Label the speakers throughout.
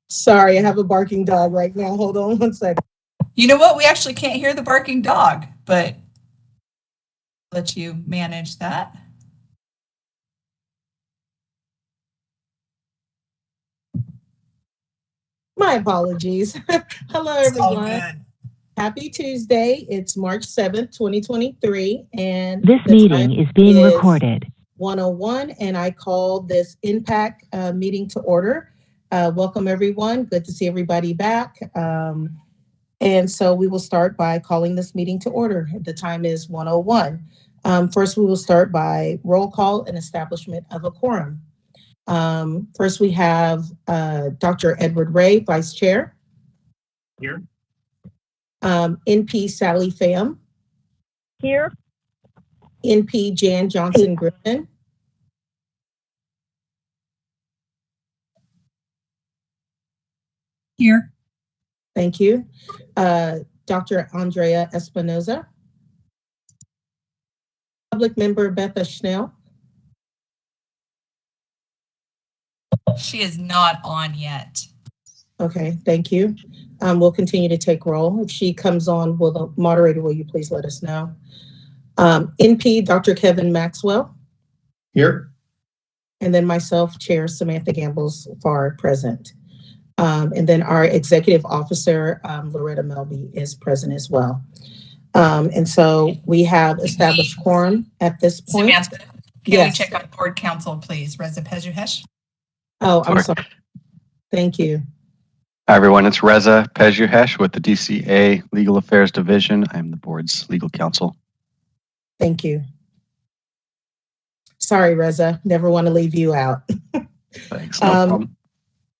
Speaker 1: Sorry, I have a barking dog right now. Hold on one second.
Speaker 2: You know what? We actually can't hear the barking dog, but let you manage that.
Speaker 1: My apologies. Hello, everyone. Happy Tuesday. It's March 7th, 2023. And
Speaker 3: this meeting is being recorded.
Speaker 1: 101, and I call this Impact meeting to order. Welcome, everyone. Good to see everybody back. And so we will start by calling this meeting to order. The time is 101. First, we will start by roll call and establishment of a quorum. First, we have Dr. Edward Ray, Vice Chair.
Speaker 4: Here.
Speaker 1: NP Sally Pham.
Speaker 5: Here.
Speaker 1: NP Jan Johnson Griffin.
Speaker 2: Here.
Speaker 1: Thank you. Dr. Andrea Espinoza. Public member Betha Schnell.
Speaker 2: She is not on yet.
Speaker 1: Okay, thank you. We'll continue to take roll. If she comes on, will the moderator, will you please let us know? NP Dr. Kevin Maxwell.
Speaker 4: Here.
Speaker 1: And then myself, Chair Samantha Gambles Farr, present. And then our executive officer, Loretta Melby, is present as well. And so we have established quorum at this point.
Speaker 2: Samantha, can we check on board council, please? Reza Pejuhesh.
Speaker 1: Oh, I'm sorry. Thank you.
Speaker 6: Hi, everyone. It's Reza Pejuhesh with the DCA Legal Affairs Division. I'm the board's legal counsel.
Speaker 1: Thank you. Sorry, Reza. Never want to leave you out.
Speaker 6: Thanks. No problem.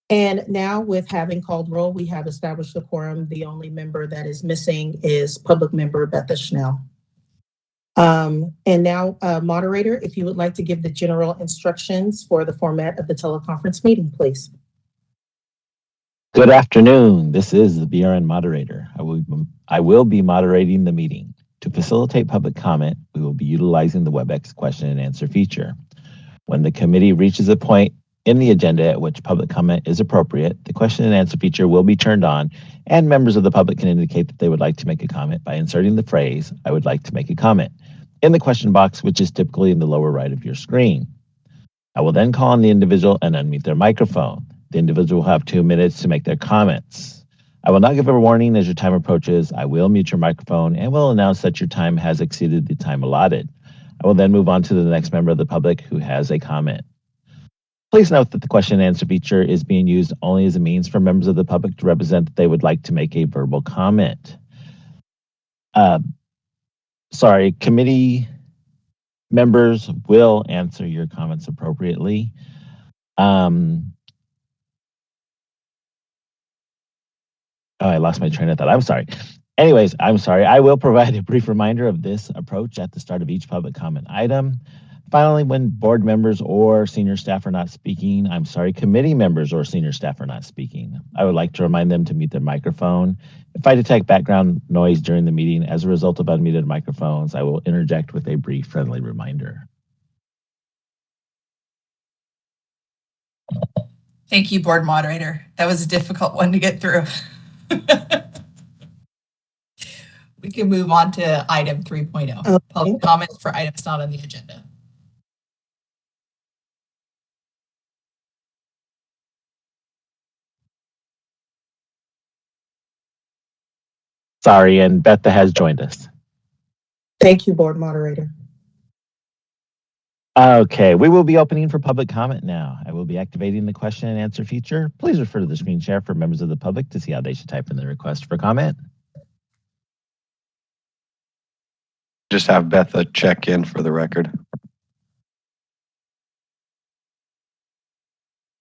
Speaker 1: And now, with having called roll, we have established a quorum. The only member that is missing is public member Betha Schnell. And now, moderator, if you would like to give the general instructions for the format of the teleconference meeting, please.
Speaker 7: Good afternoon. This is the BRN moderator. I will be moderating the meeting. To facilitate public comment, we will be utilizing the WebEx question and answer feature. When the committee reaches a point in the agenda at which public comment is appropriate, the question and answer feature will be turned on, and members of the public can indicate that they would like to make a comment by inserting the phrase, "I would like to make a comment," in the question box, which is typically in the lower right of your screen. I will then call on the individual and unmute their microphone. The individual will have 2 minutes to make their comments. I will not give a warning as your time approaches. I will mute your microphone and will announce that your time has exceeded the time allotted. I will then move on to the next member of the public who has a comment. Please note that the question and answer feature is being used only as a means for members of the public to represent that they would like to make a verbal comment. Committee members will answer your comments appropriately. I lost my train of thought. I'm sorry. Anyways, I'm sorry. I will provide a brief reminder of this approach at the start of each public comment item. Finally, when board members or senior staff are not speaking, committee members or senior staff are not speaking, I would like to remind them to mute their microphone. If I detect background noise during the meeting as a result of unmuted microphones, I will interject with a brief friendly reminder.
Speaker 2: Thank you, board moderator. That was a difficult one to get through. We can move on to item 3.0, okay. Public comments for items not on the agenda.
Speaker 7: Sorry, and Betha has joined us.
Speaker 1: Thank you, board moderator.
Speaker 7: Okay, we will be opening for public comment now. I will be activating the question and answer feature. Please refer to the screen share for members of the public to see how they should type in the request for comment.
Speaker 6: Just have Betha check in for the record.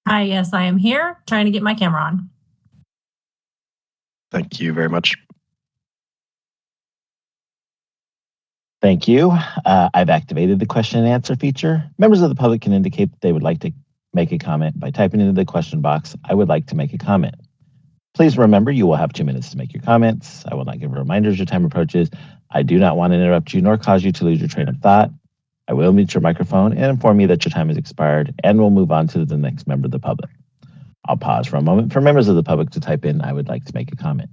Speaker 5: Hi, yes, I am here trying to get my camera on.
Speaker 6: Thank you very much.
Speaker 7: Thank you. I've activated the question and answer feature. Members of the public can indicate that they would like to make a comment by typing into the question box, "I would like to make a comment." Please remember you will have 2 minutes to make your comments. I will not give a reminder as your time approaches. I do not want to interrupt you nor cause you to lose your train of thought. I will mute your microphone and inform you that your time has expired, and we'll move on to the next member of the public. I'll pause for a moment for members of the public to type in, I would like to make a comment.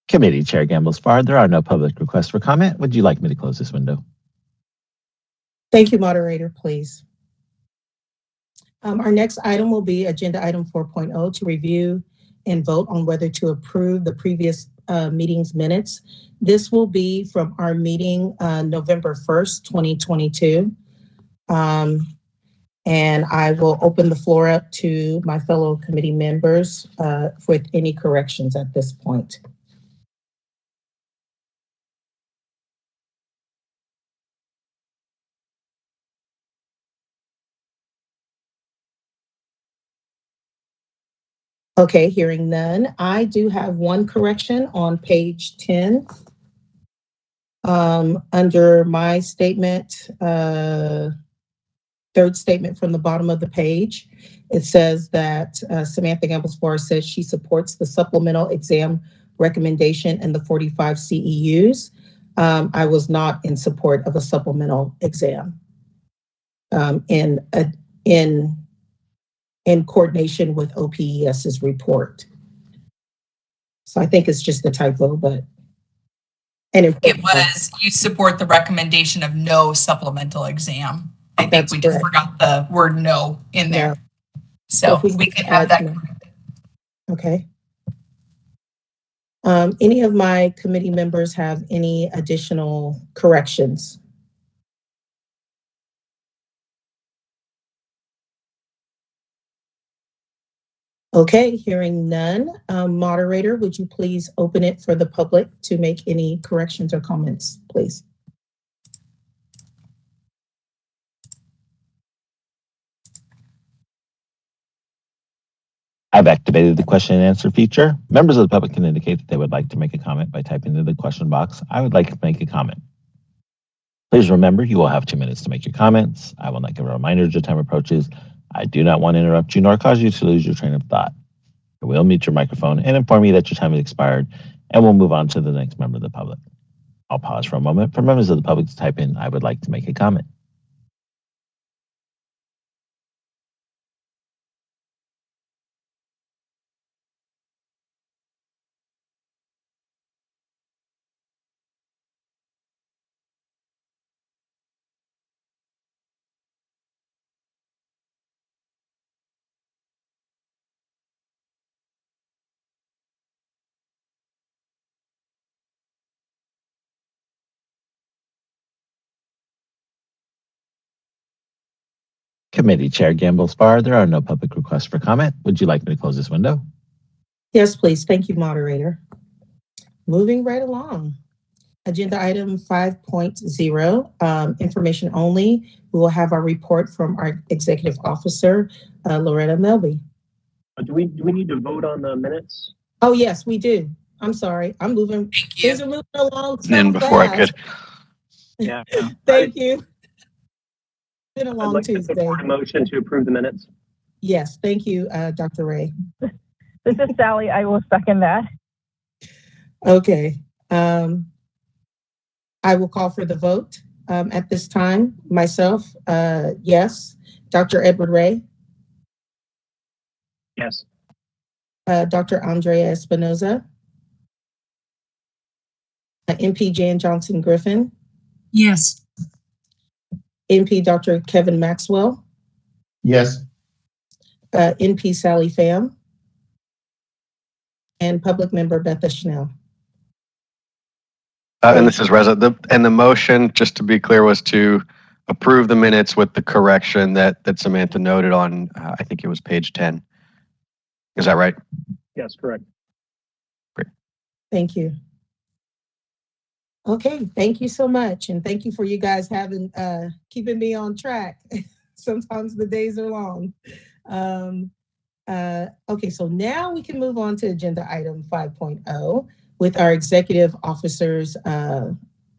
Speaker 7: Committee Chair Gamble-Spard, there are no public requests for comment. Would you like me to close this window?
Speaker 1: Thank you, moderator, please. Our next item will be agenda item 4.0 to review and vote on whether to approve the previous meeting's minutes. This will be from our meeting November 1st, 2022. And I will open the floor up to my fellow committee members with any corrections at this point. Okay, hearing none. I do have one correction on page 10. Under my statement, third statement from the bottom of the page, it says that Samantha Gamble-Spard says she supports the supplemental exam recommendation and the 45 CEUs. I was not in support of a supplemental exam in coordination with OPES's report. So I think it's just a typo, but. And
Speaker 2: It was, you support the recommendation of no supplemental exam. I think
Speaker 1: That's
Speaker 2: we just
Speaker 1: correct.
Speaker 2: forgot the word no in there.
Speaker 1: Yeah.
Speaker 2: So
Speaker 1: if
Speaker 2: we can have that.
Speaker 1: add no. Okay. Any of my committee members have any additional corrections? Okay, hearing none. Moderator, would you please open it for the public to make any corrections or comments, please?
Speaker 7: I've activated the question and answer feature. Members of the public can indicate that they would like to make a comment by typing into the question box, I would like to make a comment. Please remember, you will have 2 minutes to make your comments. I will not give a reminder as your time approaches. I do not want to interrupt you nor cause you to lose your train of thought. I will mute your microphone and inform you that your time has expired, and we'll move on to the next member of the public. I'll pause for a moment for members of the public to type in, I would like to make a comment. Committee Chair Gamble-Spard, there are no public requests for comment. Would you like me to close this window?
Speaker 1: Yes, please. Thank you, moderator. Moving right along. Agenda item 5.0, information only. We will have our report from our executive officer, Loretta Melby.
Speaker 4: Do we need to vote on the minutes?
Speaker 1: Oh, yes, we do. I'm sorry. I'm moving.
Speaker 2: Thank you.
Speaker 1: Things are moving along so
Speaker 6: And before I
Speaker 1: fast.
Speaker 6: could,
Speaker 4: Yeah.
Speaker 1: Thank you. Been a
Speaker 4: I'd
Speaker 1: long
Speaker 4: like to
Speaker 1: Tuesday.
Speaker 4: support a motion to approve the minutes.
Speaker 1: Yes, thank you, Dr. Ray.
Speaker 5: This is Sally. I will second that.
Speaker 1: Okay. I will call for the vote at this time. Myself, yes. Dr. Edward Ray,
Speaker 4: Yes.
Speaker 1: Dr. Andrea Espinoza, MP Jan Johnson Griffin,
Speaker 8: Yes.
Speaker 1: NP Dr. Kevin Maxwell,
Speaker 4: Yes.
Speaker 1: NP Sally Pham, and Public Member Betha Schnell.
Speaker 6: and this is Reza, and the motion, just to be clear, was to approve the minutes with the correction that Samantha noted on, I think it was page 10. Is that right?
Speaker 4: Yes, correct.
Speaker 1: Thank you. Okay, thank you so much. And thank you for you guys having, keeping me on track. Sometimes the days are long. Okay, so now we can move on to agenda item 5.0, with our executive officer's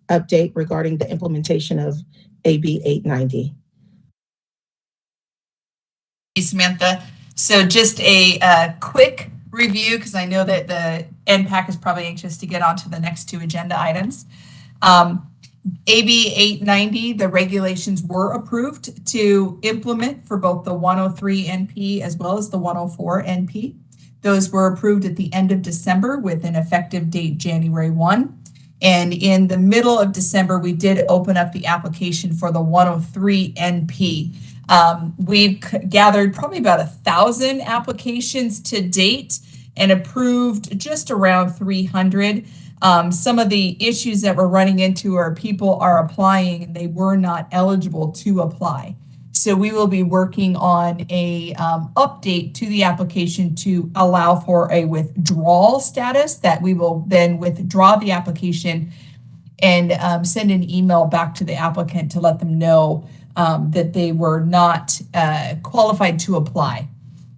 Speaker 1: update regarding the implementation of AB 890.
Speaker 2: Samantha. So just a quick review, because I know that the NPAC is probably anxious to get on to the next two agenda items. AB 890, the regulations were approved to implement for both the 103 NP as well as the 104 NP. Those were approved at the end of December with an effective date January 1. And in the middle of December, we did open up the application for the 103 NP. We've gathered probably about 1,000 applications to date and approved just around 300. Some of the issues that we're running into are people are applying and they were not eligible to apply. So we will be working on a update to the application to allow for a withdrawal status, that we will then withdraw the application and send an email back to the applicant to let them know that they were not qualified to apply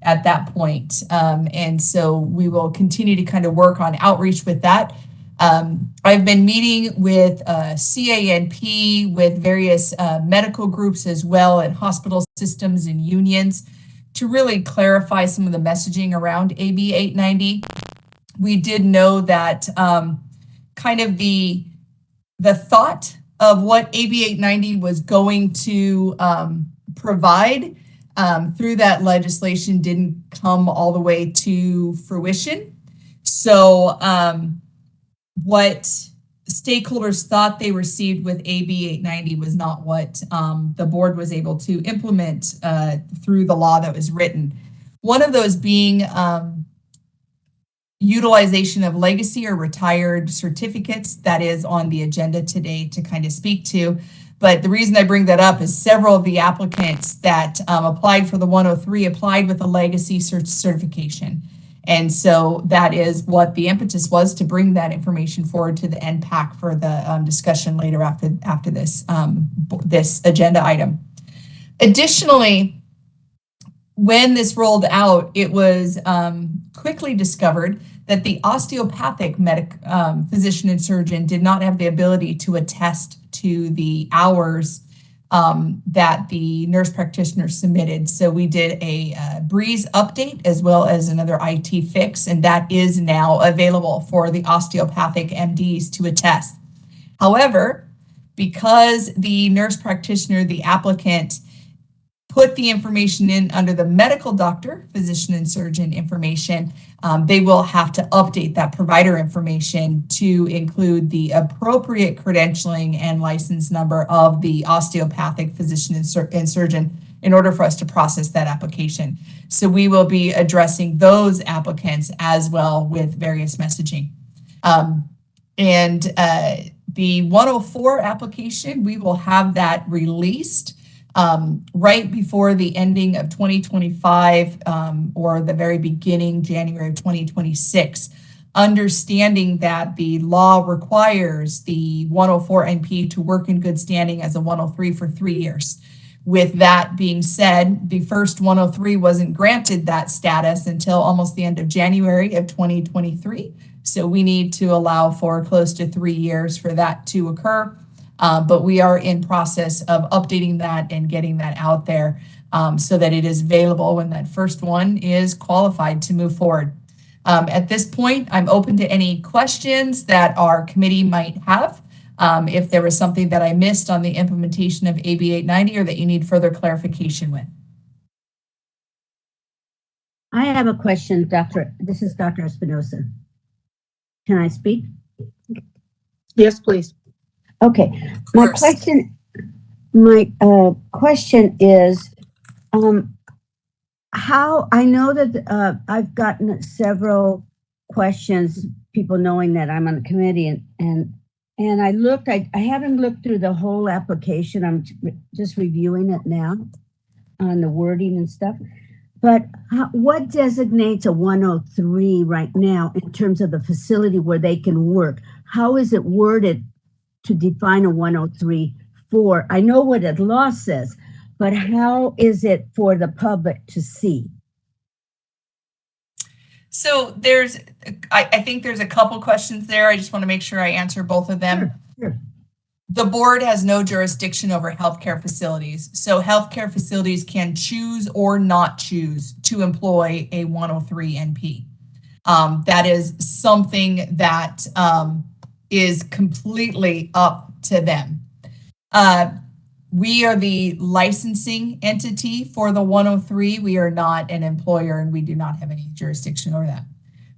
Speaker 2: at that point. And so we will continue to kind of work on outreach with that. I've been meeting with CANP, with various medical groups as well, and hospital systems and unions to really clarify some of the messaging around AB 890. We did know that kind of the thought of what AB 890 was going to provide through that legislation didn't come all the way to fruition. So what stakeholders thought they received with AB 890 was not what the board was able to implement through the law that was written. One of those being utilization of legacy or retired certificates. That is on the agenda today to kind of speak to. But the reason I bring that up is several of the applicants that applied for the 103 applied with a legacy certification. And so that is what the impetus was, to bring that information forward to the NPAC for the discussion later after this, this agenda item. Additionally, when this rolled out, it was quickly discovered that the osteopathic physician and surgeon did not have the ability to attest to the hours that the nurse practitioner submitted. So we did a Breeze update as well as another IT fix, and that is now available for the osteopathic MDs to attest. However, because the nurse practitioner, the applicant, put the information in under the medical doctor, physician and surgeon information, they will have to update that provider information to include the appropriate credentialing and license number of the osteopathic physician and surgeon in order for us to process that application. So we will be addressing those applicants as well with various messaging. And the 104 application, we will have that released right before the ending of 2025 or the very beginning, January of 2026, understanding that the law requires the 104 NP to work in good standing as a 103 for 3 years. With that being said, the first 103 wasn't granted that status until almost the end of January of 2023. So we need to allow for close to 3 years for that to occur. But we are in process of updating that and getting that out there so that it is available when that first one is qualified to move forward. At this point, I'm open to any questions that our committee might have. If there was something that I missed on the implementation of AB 890 or that you need further clarification with.
Speaker 8: I have a question, Doctor. This is Dr. Espinosa. Can I speak?
Speaker 1: Yes, please.
Speaker 8: Okay. My question is, how I know that I've gotten several questions, people knowing that I'm on the committee, and I looked. I haven't looked through the whole application. I'm just reviewing it now on the wording and stuff. But what designates a 103 right now in terms of the facility where they can work? How is it worded to define a 103 for? I know what the law says, but how is it for the public to see?
Speaker 2: So I think there's a couple questions there. I just want to make sure I answer both of them.
Speaker 8: Sure.
Speaker 2: The board has no jurisdiction over healthcare facilities. So healthcare facilities can choose or not choose to employ a 103 NP. That is something that is completely up to them. We are the licensing entity for the 103. We are not an employer, and we do not have any jurisdiction over that.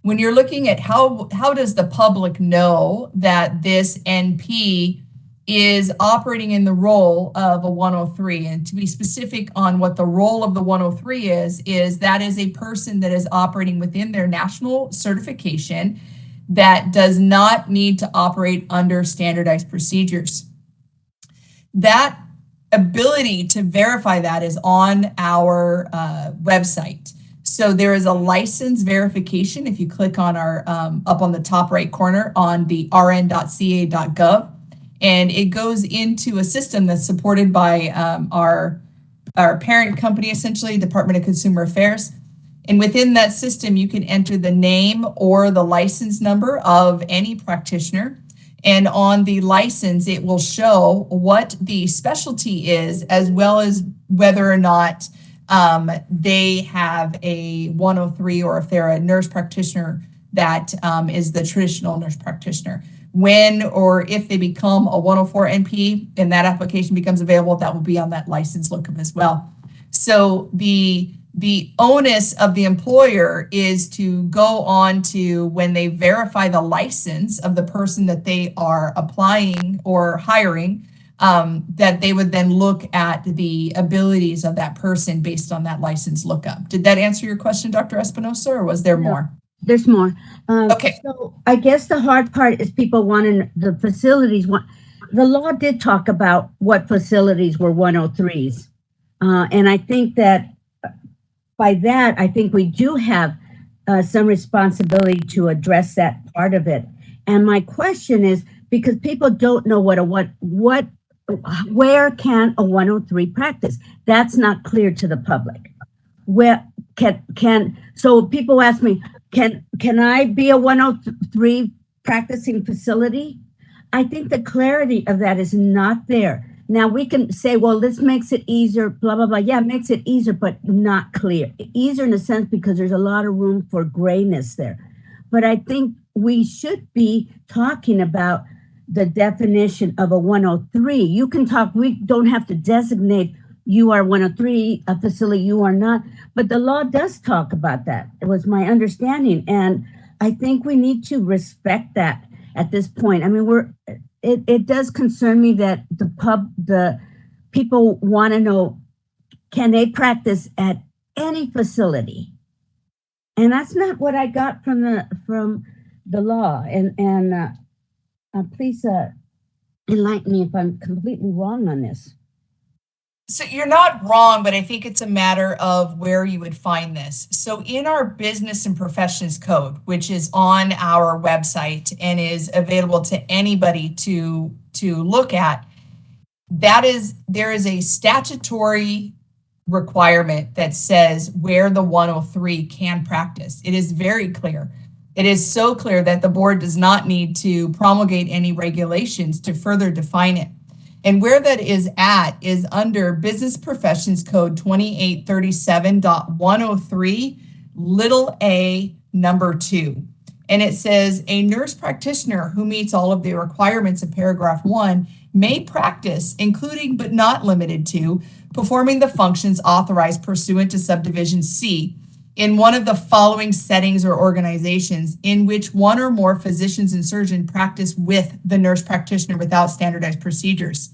Speaker 2: When you're looking at how does the public know that this NP is operating in the role of a 103, and to be specific on what the role of the 103 is that is a person that is operating within their national certification that does not need to operate under standardized procedures. That ability to verify that is on our website. So there is a license verification. If you click on our up on the top right corner on the rn.ca.gov, and it goes into a system that's supported by our parent company, essentially, Department of Consumer Affairs. And within that system, you can enter the name or the license number of any practitioner. And on the license, it will show what the specialty is, as well as whether or not they have a 103, or if they're a nurse practitioner that is the traditional nurse practitioner. When or if they become a 104 NP and that application becomes available, that will be on that license lookup as well. So the onus of the employer is to go on to, when they verify the license of the person that they are applying or hiring, that they would then look at the abilities of that person based on that license lookup. Did that answer your question, Dr. Espinosa, or was there more?
Speaker 8: There's more.
Speaker 2: Okay.
Speaker 8: So I guess the hard part is people wanting the facilities. The law did talk about what facilities were 103s. And I think that by that, I think we do have some responsibility to address that part of it. And my question is, because people don't know where can a 103 practice? That's not clear to the public. Where so people ask me, can I be a 103 practicing facility? I think the clarity of that is not there. Now we can say, well, this makes it easier, blah, blah, blah. Yeah, it makes it easier, but not clear. Easier in a sense because there's a lot of room for grayness there. But I think we should be talking about the definition of a 103. You can talk, we don't have to designate you are 103, a facility you are not, but the law does talk about that. It was my understanding. And I think we need to respect that at this point. I mean, it does concern me that the people want to know, can they practice at any facility? And that's not what I got from the law. And please enlighten me if I'm completely wrong on this.
Speaker 2: So you're not wrong, but I think it's a matter of where you would find this. So in our business and professions code, which is on our website and is available to anybody to look at, there is a statutory requirement that says where the 103 can practice. It is very clear. It is so clear that the board does not need to promulgate any regulations to further define it. And where that is at is under Business Professions Code 2837.103, little a, number 2. And it says a nurse practitioner who meets all of the requirements of paragraph 1 may practice, including but not limited to, performing the functions authorized pursuant to subdivision C in one of the following settings or organizations in which one or more physicians and surgeons practice with the nurse practitioner without standardized procedures.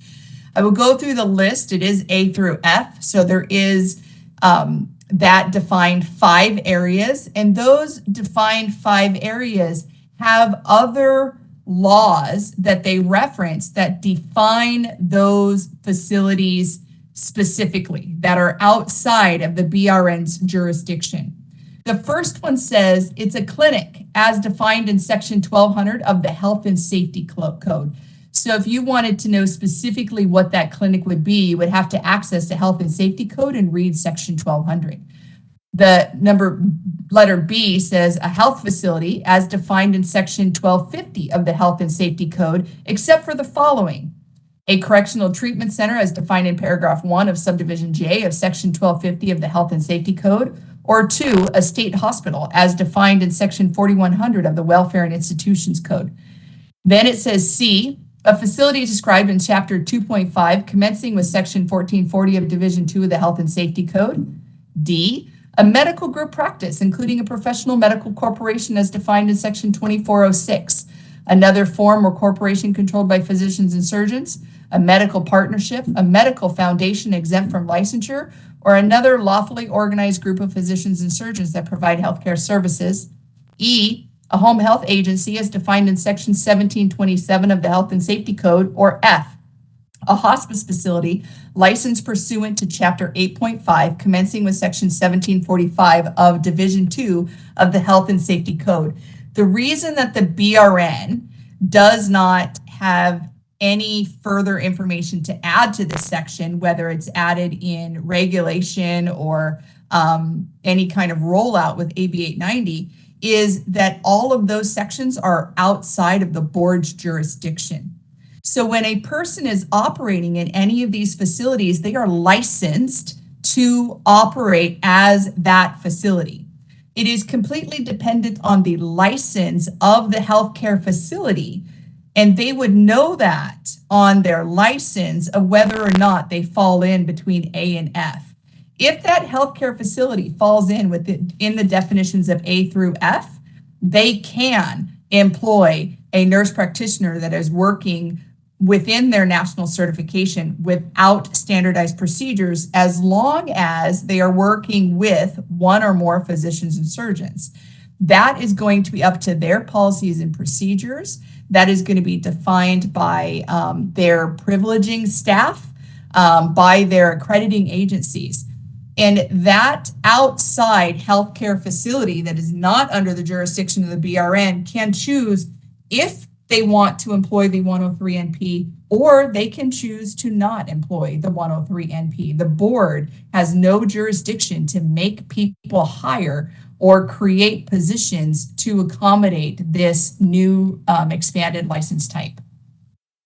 Speaker 2: I will go through the list. It is A through F. So there is that defined 5 areas, and those defined 5 areas have other laws that they reference that define those facilities specifically that are outside of the BRN's jurisdiction. The first one says it's a clinic as defined in section 1200 of the Health and Safety Code. So if you wanted to know specifically what that clinic would be, you would have to access the Health and Safety Code and read section 1200. The letter B says a health facility as defined in section 1250 of the Health and Safety Code, except for the following. A correctional treatment center as defined in paragraph 1 of subdivision J of section 1250 of the Health and Safety Code, or 2, a state hospital as defined in section 4100 of the Welfare and Institutions Code. Then it says C, a facility described in chapter 2.5 commencing with section 1440 of division 2 of the Health and Safety Code. D, a medical group practice, including a professional medical corporation as defined in section 2406, another form or corporation controlled by physicians and surgeons, a medical partnership, a medical foundation exempt from licensure, or another lawfully organized group of physicians and surgeons that provide healthcare services. E, a home health agency as defined in section 1727 of the Health and Safety Code, or F, a hospice facility licensed pursuant to chapter 8.5, commencing with section 1745 of division 2 of the Health and Safety Code. The reason that the BRN does not have any further information to add to this section, whether it's added in regulation or any kind of rollout with AB 890, is that all of those sections are outside of the board's jurisdiction. So when a person is operating in any of these facilities, they are licensed to operate as that facility. It is completely dependent on the license of the healthcare facility, and they would know that on their license of whether or not they fall in between A and F. If that healthcare facility falls in the definitions of A through F, they can employ a nurse practitioner that is working within their national certification without standardized procedures, as long as they are working with one or more physicians and surgeons. That is going to be up to their policies and procedures. That is going to be defined by their privileging staff, by their accrediting agencies. And that outside healthcare facility that is not under the jurisdiction of the BRN can choose if they want to employ the 103NP, or they can choose to not employ the 103NP. The board has no jurisdiction to make people hire or create positions to accommodate this new expanded license type.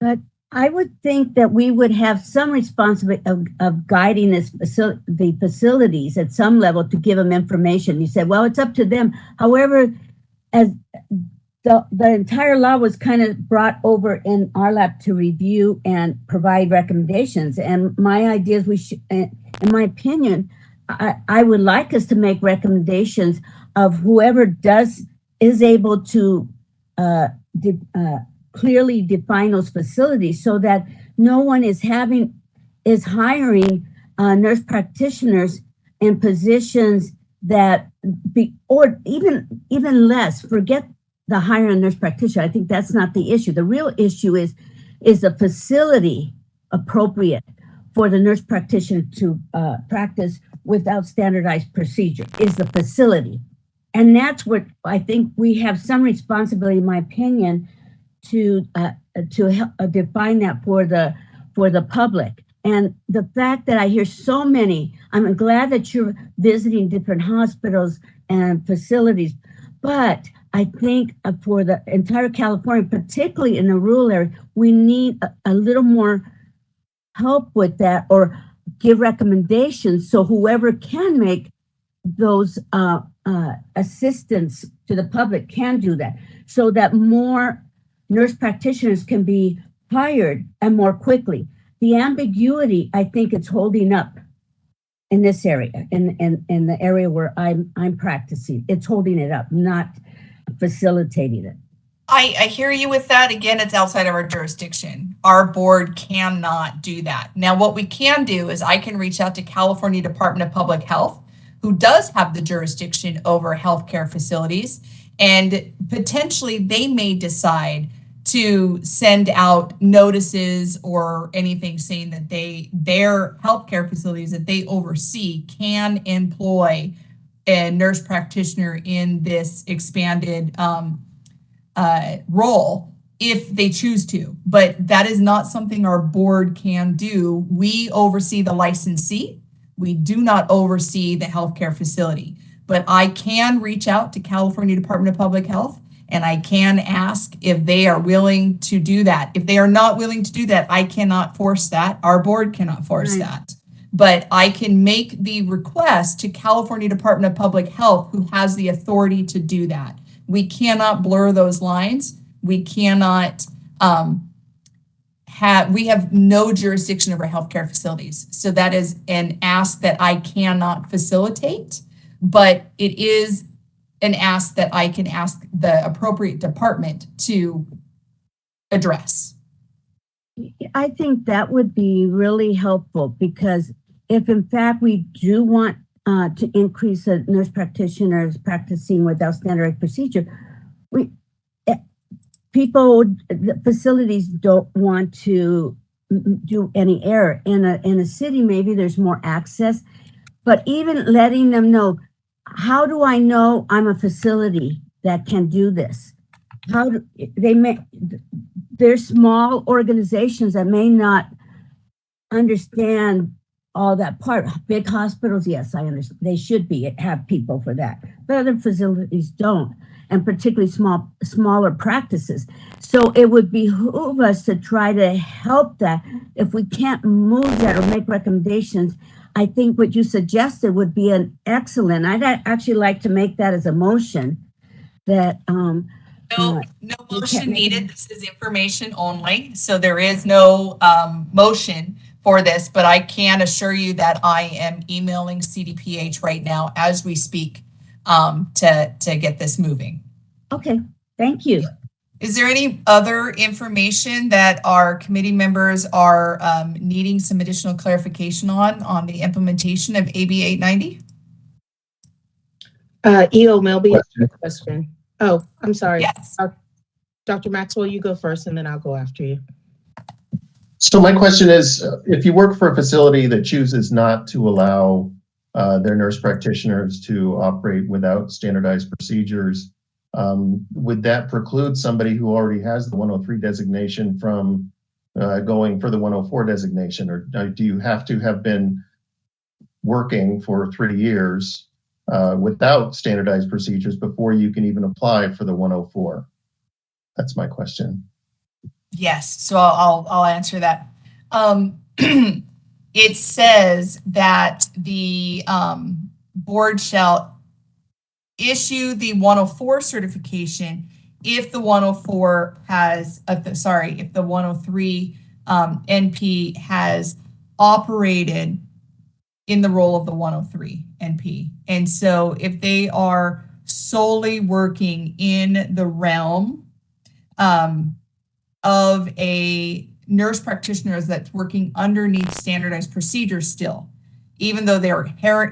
Speaker 8: But I would think that we would have some responsibility of guiding the facilities at some level to give them information. You said, well, it's up to them. However, as the entire law was kind of brought over in our lap to review and provide recommendations. And my idea is in my opinion, I would like us to make recommendations of whoever is able to clearly define those facilities, so that no one is hiring nurse practitioners in positions that or even less. Forget the hiring a nurse practitioner. I think that's not the issue. The real issue is the facility appropriate for the nurse practitioner to practice without standardized procedure? Is the facility. And that's what I think we have some responsibility, in my opinion, to help define that for the public. And the fact that I hear so many, I'm glad that you're visiting different hospitals and facilities, but I think for the entire California, particularly in the rural area, we need a little more help with that, or give recommendations so whoever can make those assistance to the public can do that, so that more nurse practitioners can be hired and more quickly. The ambiguity, I think it's holding up in this area, in the area where I'm practicing. It's holding it up, not facilitating it.
Speaker 2: I hear you with that. Again, it's outside of our jurisdiction. Our board cannot do that. Now, what we can do is I can reach out to California Department of Public Health, who does have the jurisdiction over healthcare facilities, and potentially they may decide to send out notices or anything saying that their healthcare facilities that they oversee can employ a nurse practitioner in this expanded role if they choose to. But that is not something our board can do. We oversee the licensee. We do not oversee the healthcare facility, but I can reach out to California Department of Public Health and I can ask if they are willing to do that. If they are not willing to do that, I cannot force that. Our board cannot force that. But I can make the request to California Department of Public Health, who has the authority to do that. We cannot blur those lines. We cannot we have no jurisdiction over healthcare facilities. So that is an ask that I cannot facilitate, but it is an ask that I can ask the appropriate department to address.
Speaker 8: I think that would be really helpful, because if in fact we do want to increase the nurse practitioners practicing without standardized procedure, the facilities don't want to do any error. In a city, maybe there's more access, but even letting them know, how do I know I'm a facility that can do this? There's small organizations that may not understand all that part. Big hospitals, yes, I understand. They should have people for that, but other facilities don't, and particularly smaller practices. So it would behoove us to try to help that. If we can't move that or make recommendations, I think what you suggested would be an excellent. I'd actually like to make that as a motion that
Speaker 2: No motion needed. This is information only. So there is no motion for this, but I can assure you that I am emailing CDPH right now as we speak to get this moving.
Speaker 8: Okay, thank you.
Speaker 2: Is there any other information that our committee members are needing some additional clarification on the implementation of AB 890?
Speaker 1: EO Melby, question. Oh, I'm sorry.
Speaker 2: Yes.
Speaker 1: Dr. Maxwell, you go first and then I'll go after you.
Speaker 9: So my question is, if you work for a facility that chooses not to allow their nurse practitioners to operate without standardized procedures, would that preclude somebody who already has the 103 designation from going for the 104 designation? Or do you have to have been working for 3 years without standardized procedures before you can even apply for the 104? That's my question.
Speaker 2: Yes, so I'll answer that. It says that the board shall issue the 104 certification if the 104 has, if the 103 NP has operated in the role of the 103 NP. And so if they are solely working in the realm of a nurse practitioner that's working underneath standardized procedures still, even though they're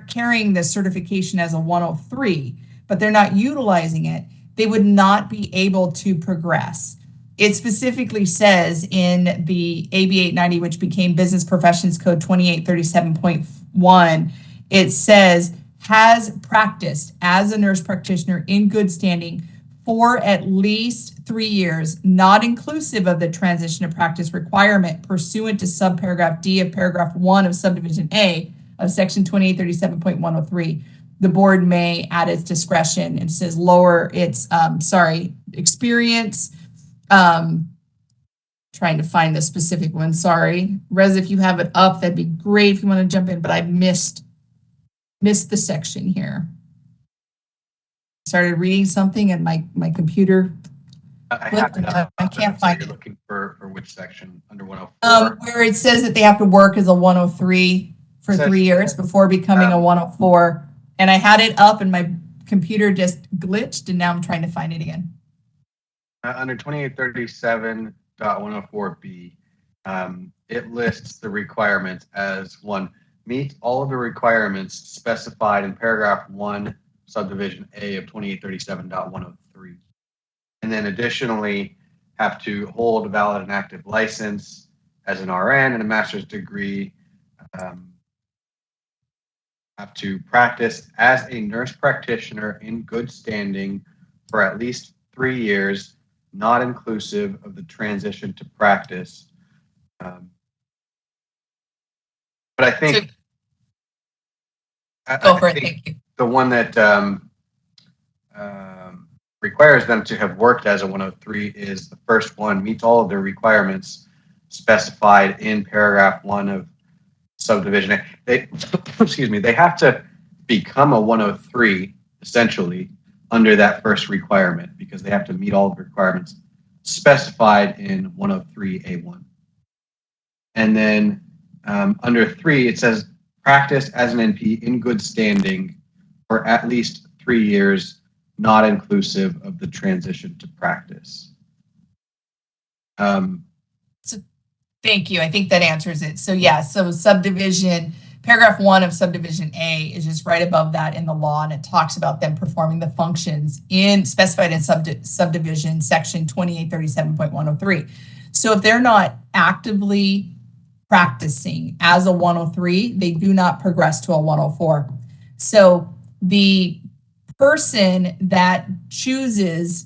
Speaker 2: carrying this certification as a 103, but they're not utilizing it, they would not be able to progress. It specifically says in the AB 890, which became Business Professions Code 2837.1, it says, has practiced as a nurse practitioner in good standing for at least 3 years, not inclusive of the transition to practice requirement pursuant to subparagraph D of paragraph 1 of subdivision A of section 2837.103. The board may, at its discretion, and it says lower its, experience. Trying to find the specific one, sorry. Rez, if you have it up, that'd be great if you want to jump in, but I missed the section here. Started reading something and my computer flipped and I can't find it.
Speaker 6: Looking for which section under 104?
Speaker 2: Where it says that they have to work as a 103 for 3 years before becoming a 104. And I had it up and my computer just glitched and now I'm trying to find it again.
Speaker 6: Under 2837.104B, it lists the requirements as one, meet all of the requirements specified in paragraph 1, subdivision A of 2837.103. And then additionally, have to hold a valid and active license as an RN and a master's degree, have to practice as a nurse practitioner in good standing for at least 3 years, not inclusive of the transition to practice. But I think
Speaker 2: Go for it.
Speaker 6: think
Speaker 2: Thank you.
Speaker 6: the one that requires them to have worked as a 103 is the first one, meets all of the requirements specified in paragraph 1 of subdivision A. They, excuse me, they have to become a 103 essentially under that first requirement because they have to meet all of the requirements specified in 103A1. And then under 3, it says practice as an NP in good standing for at least 3 years, not inclusive of the transition to practice.
Speaker 2: Thank you. I think that answers it. So yeah, so subdivision, paragraph 1 of subdivision A is just right above that in the law, and it talks about them performing the functions in specified in subdivision section 2837.103. So if they're not actively practicing as a 103, they do not progress to a 104. So the person that chooses,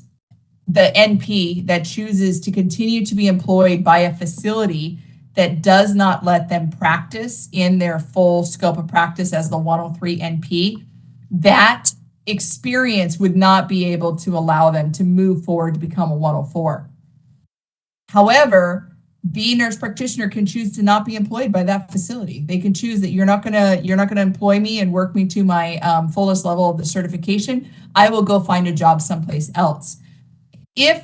Speaker 2: the NP that chooses to continue to be employed by a facility that does not let them practice in their full scope of practice as the 103 NP, that experience would not be able to allow them to move forward to become a 104. However, the nurse practitioner can choose to not be employed by that facility. They can choose that you're not gonna employ me and work me to my fullest level of the certification. I will go find a job someplace else. If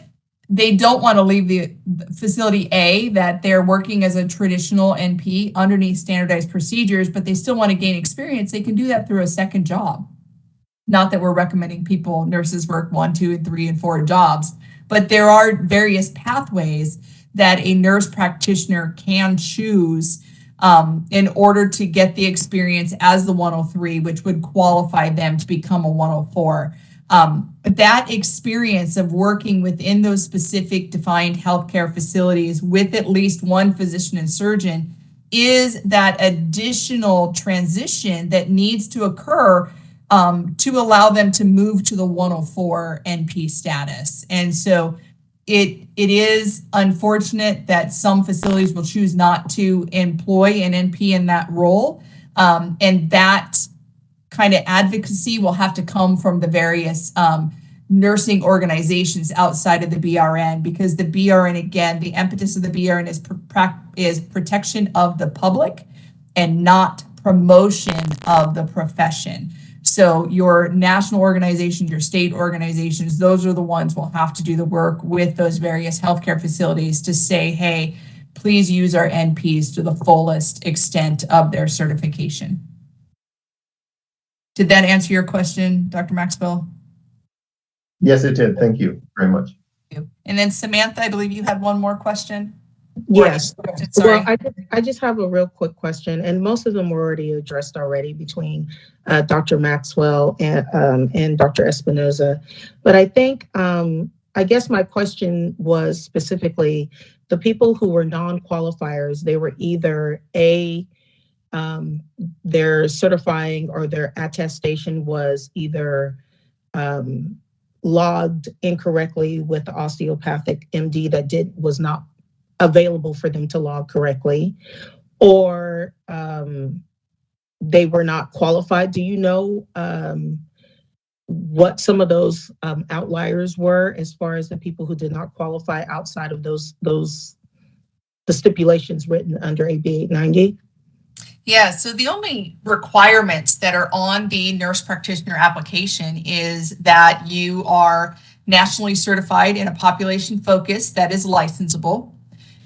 Speaker 2: they don't want to leave the facility A, that they're working as a traditional NP underneath standardized procedures, but they still want to gain experience, they can do that through a second job. Not that we're recommending nurses work 1, 2, and 3, and 4 jobs, but there are various pathways that a nurse practitioner can choose in order to get the experience as the 103, which would qualify them to become a 104. But that experience of working within those specific defined healthcare facilities with at least one physician and surgeon is that additional transition that needs to occur to allow them to move to the 104 NP status. And so it is unfortunate that some facilities will choose not to employ an NP in that role. And that kind of advocacy will have to come from the various nursing organizations outside of the BRN, because the BRN, again, the impetus of the BRN is protection of the public and not promotion of the profession. So your national organizations, your state organizations, those are the ones who will have to do the work with those various healthcare facilities to say, hey, please use our NPs to the fullest extent of their certification. Did that answer your question, Dr. Maxwell?
Speaker 9: Yes, it did. Thank you very much.
Speaker 2: And then Samantha, I believe you had one more question.
Speaker 1: Yes.
Speaker 2: Sorry.
Speaker 1: Well, I just have a real quick question, and most of them were already addressed already between Dr. Maxwell and Dr. Espinoza. But I think, I guess my question was specifically the people who were non-qualifiers. They were either their certifying or their attestation was either logged incorrectly with the osteopathic MD that was not available for them to log correctly, or they were not qualified. Do you know what some of those outliers were as far as the people who did not qualify outside of the stipulations written under AB 890?
Speaker 2: Yeah, so the only requirements that are on the nurse practitioner application is that you are nationally certified in a population focus that is licensable,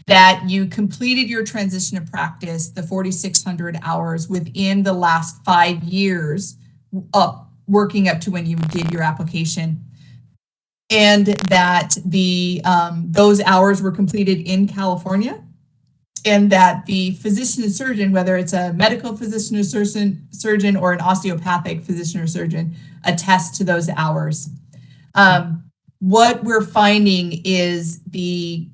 Speaker 2: that you completed your transition to practice, the 4,600 hours within the last 5 years, working up to when you did your application, and that those hours were completed in California, and that the physician and surgeon, whether it's a medical physician or surgeon or an osteopathic physician or surgeon, attest to those hours. What we're finding is the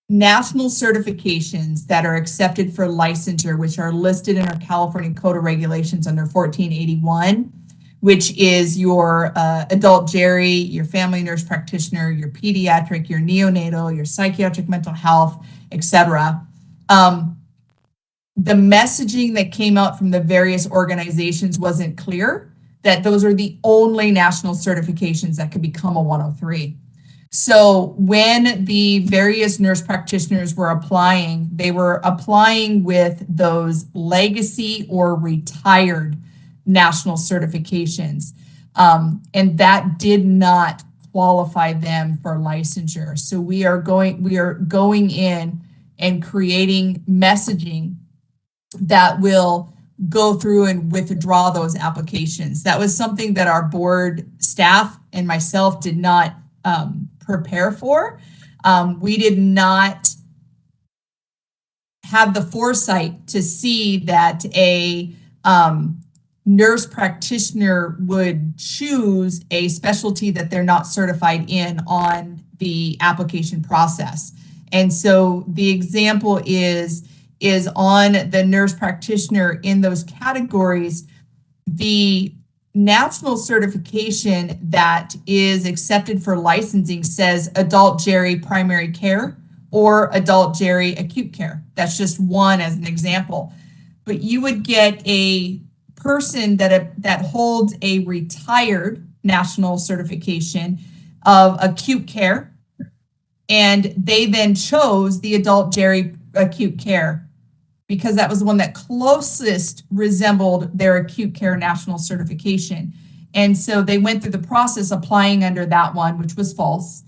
Speaker 2: national certifications that are accepted for licensure, which are listed in our California Code of Regulations under 1481, which is your adult geri, your family nurse practitioner, your pediatric, your neonatal, your psychiatric mental health, etc. the messaging that came out from the various organizations wasn't clear, that those are the only national certifications that could become a 103. So when the various nurse practitioners were applying, they were applying with those legacy or retired national certifications. And that did not qualify them for licensure. So we are going in and creating messaging that will go through and withdraw those applications. That was something that our board staff and myself did not prepare for. We did not have the foresight to see that a nurse practitioner would choose a specialty that they're not certified in on the application process. And so the example is on the nurse practitioner in those categories, the national certification that is accepted for licensing says adult geri primary care or adult geri acute care. That's just one as an example. But you would get a person that holds a retired national certification of acute care, and they then chose the adult geri acute care because that was the one that closest resembled their acute care national certification. And so they went through the process applying under that one, which was false.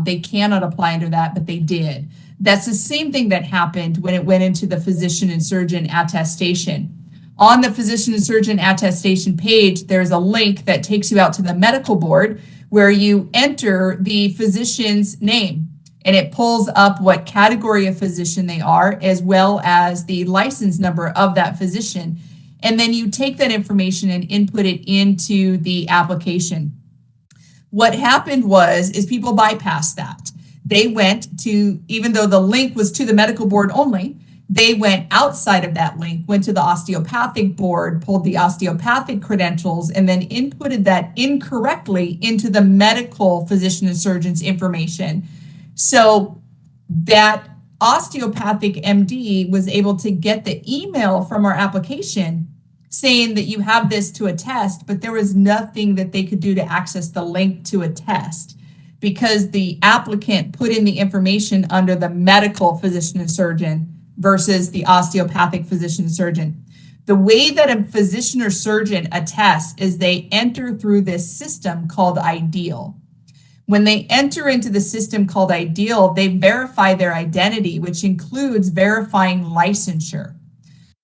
Speaker 2: They cannot apply under that, but they did. That's the same thing that happened when it went into the physician and surgeon attestation. On the physician and surgeon attestation page, there's a link that takes you out to the medical board where you enter the physician's name, and it pulls up what category of physician they are, as well as the license number of that physician. And then you take that information and input it into the application. What happened is people bypassed that. They went to, even though the link was to the medical board only, they went outside of that link, went to the osteopathic board, pulled the osteopathic credentials, and then inputted that incorrectly into the medical physician and surgeon's information. So that osteopathic MD was able to get the email from our application saying that you have this to attest, but there was nothing that they could do to access the link to attest because the applicant put in the information under the medical physician and surgeon versus the osteopathic physician and surgeon. The way that a physician or surgeon attests is they enter through this system called IDEAL. When they enter into the system called IDEAL, they verify their identity, which includes verifying licensure.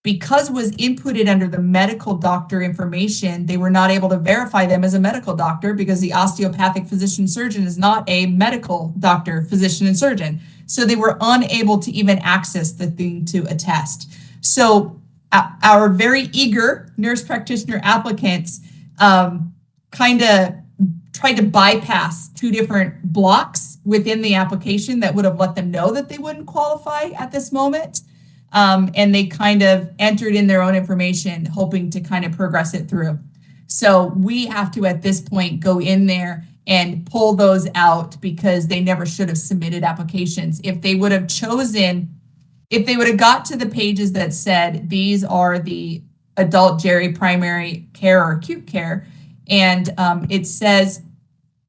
Speaker 2: Because it was inputted under the medical doctor information, they were not able to verify them as a medical doctor because the osteopathic physician surgeon is not a medical doctor, physician and surgeon. So they were unable to even access the thing to attest. So our very eager nurse practitioner applicants kind of tried to bypass two different blocks within the application that would have let them know that they wouldn't qualify at this moment. And they kind of entered in their own information, hoping to kind of progress it through. So we have to, at this point, go in there and pull those out because they never should have submitted applications. If they would have got to the pages that said, these are the adult geri primary care or acute care, and it says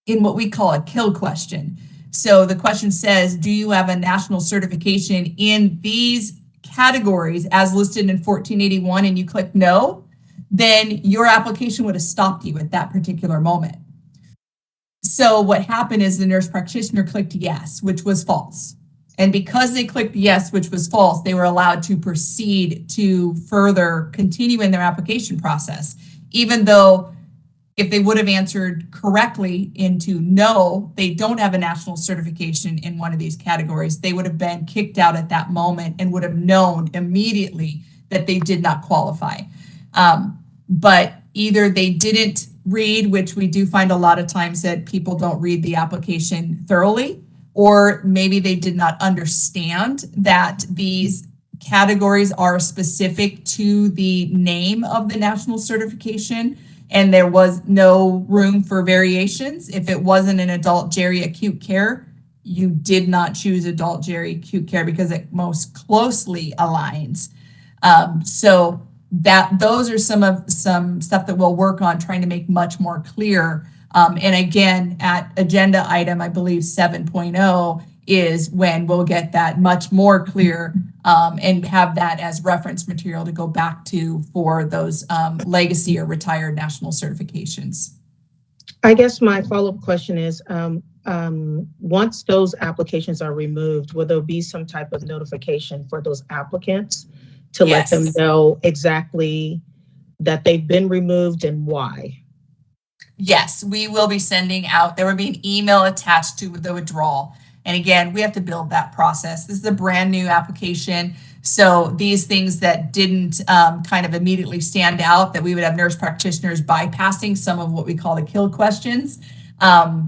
Speaker 2: in what we call a kill question. So the question says, do you have a national certification in these categories as listed in 1481, and you click no, then your application would have stopped you at that particular moment. So what happened is the nurse practitioner clicked yes, which was false. And because they clicked yes, which was false, they were allowed to proceed to further continue in their application process, even though if they would have answered correctly into no, they don't have a national certification in one of these categories, they would have been kicked out at that moment and would have known immediately that they did not qualify. But either they didn't read, which we do find a lot of times that people don't read the application thoroughly, or maybe they did not understand that these categories are specific to the name of the national certification, and there was no room for variations. If it wasn't an adult geri acute care, you did not choose adult geri acute care because it most closely aligns. So those are some stuff that we'll work on trying to make much more clear. And again, at agenda item, I believe 7.0 is when we'll get that much more clear and have that as reference material to go back to for those legacy or retired national certifications.
Speaker 1: I guess my follow-up question is, once those applications are removed, will there be some type of notification for those applicants to let them know exactly that they've been removed and why?
Speaker 2: Yes, we will be sending out, there will be an email attached to the withdrawal. And again, we have to build that process. This is a brand new application. So these things that didn't kind of immediately stand out, that we would have nurse practitioners bypassing some of what we call the kill questions.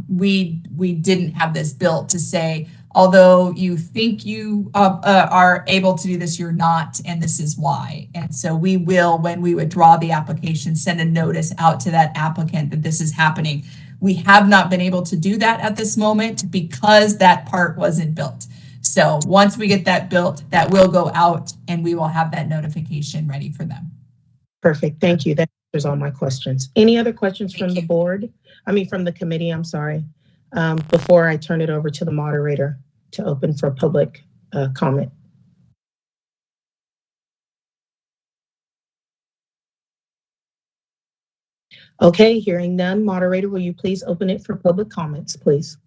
Speaker 2: We didn't have this built to say, although you think you are able to do this, you're not, and this is why. And so we will, when we withdraw the application, send a notice out to that applicant that this is happening. We have not been able to do that at this moment because that part wasn't built. So once we get that built, that will go out and we will have that notification ready for them.
Speaker 1: Perfect. Thank you. That answers all my questions. Any other questions from the board? From the committee, I'm sorry. Before I turn it over to the moderator to open for public comment. Okay, hearing none. Moderator, will you please open it for public comments, please?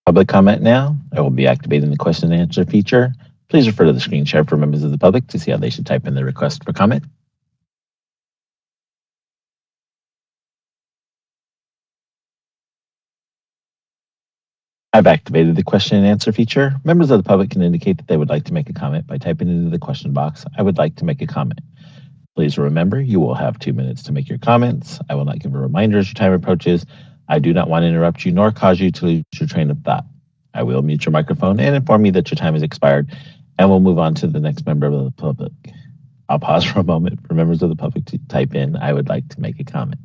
Speaker 7: Public comment now. I will be activating the question and answer feature. Please refer to the screen share for members of the public to see how they should type in their request for comment. I've activated the question and answer feature. Members of the public can indicate that they would like to make a comment by typing into the question box, "I would like to make a comment." Please remember, you will have 2 minutes to make your comments. I will not give a reminder as your time approaches. I do not want to interrupt you nor cause you to lose your train of thought. I will mute your microphone and inform you that your time has expired, and we'll move on to the next member of the public. I'll pause for a moment for members of the public to type in, "I would like to make a comment."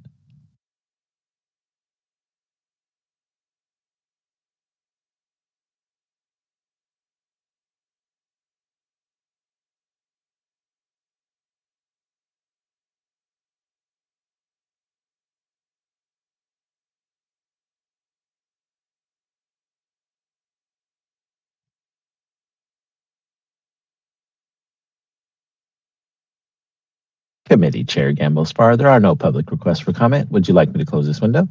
Speaker 7: Committee Chair Gamble Spar, there are no public requests for comment. Would you like me to close this window?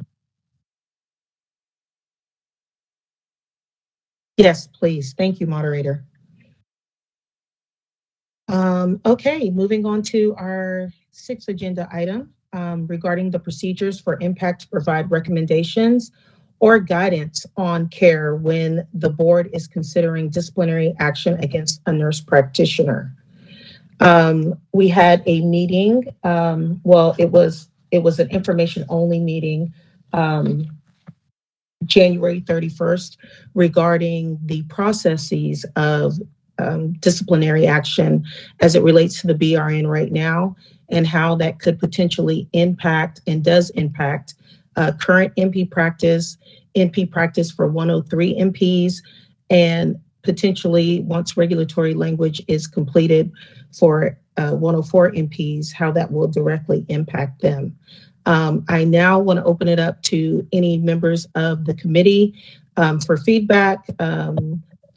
Speaker 1: Yes, please. Thank you, moderator. Okay, moving on to our 6th agenda item regarding the procedures for impact to provide recommendations or guidance on care when the board is considering disciplinary action against a nurse practitioner. We had a meeting, it was an information only meeting, January 31st, regarding the processes of disciplinary action as it relates to the BRN right now, and how that could potentially impact and does impact current NP practice for 103 NPs, and potentially, once regulatory language is completed for 104 NPs, how that will directly impact them. I now want to open it up to any members of the committee for feedback,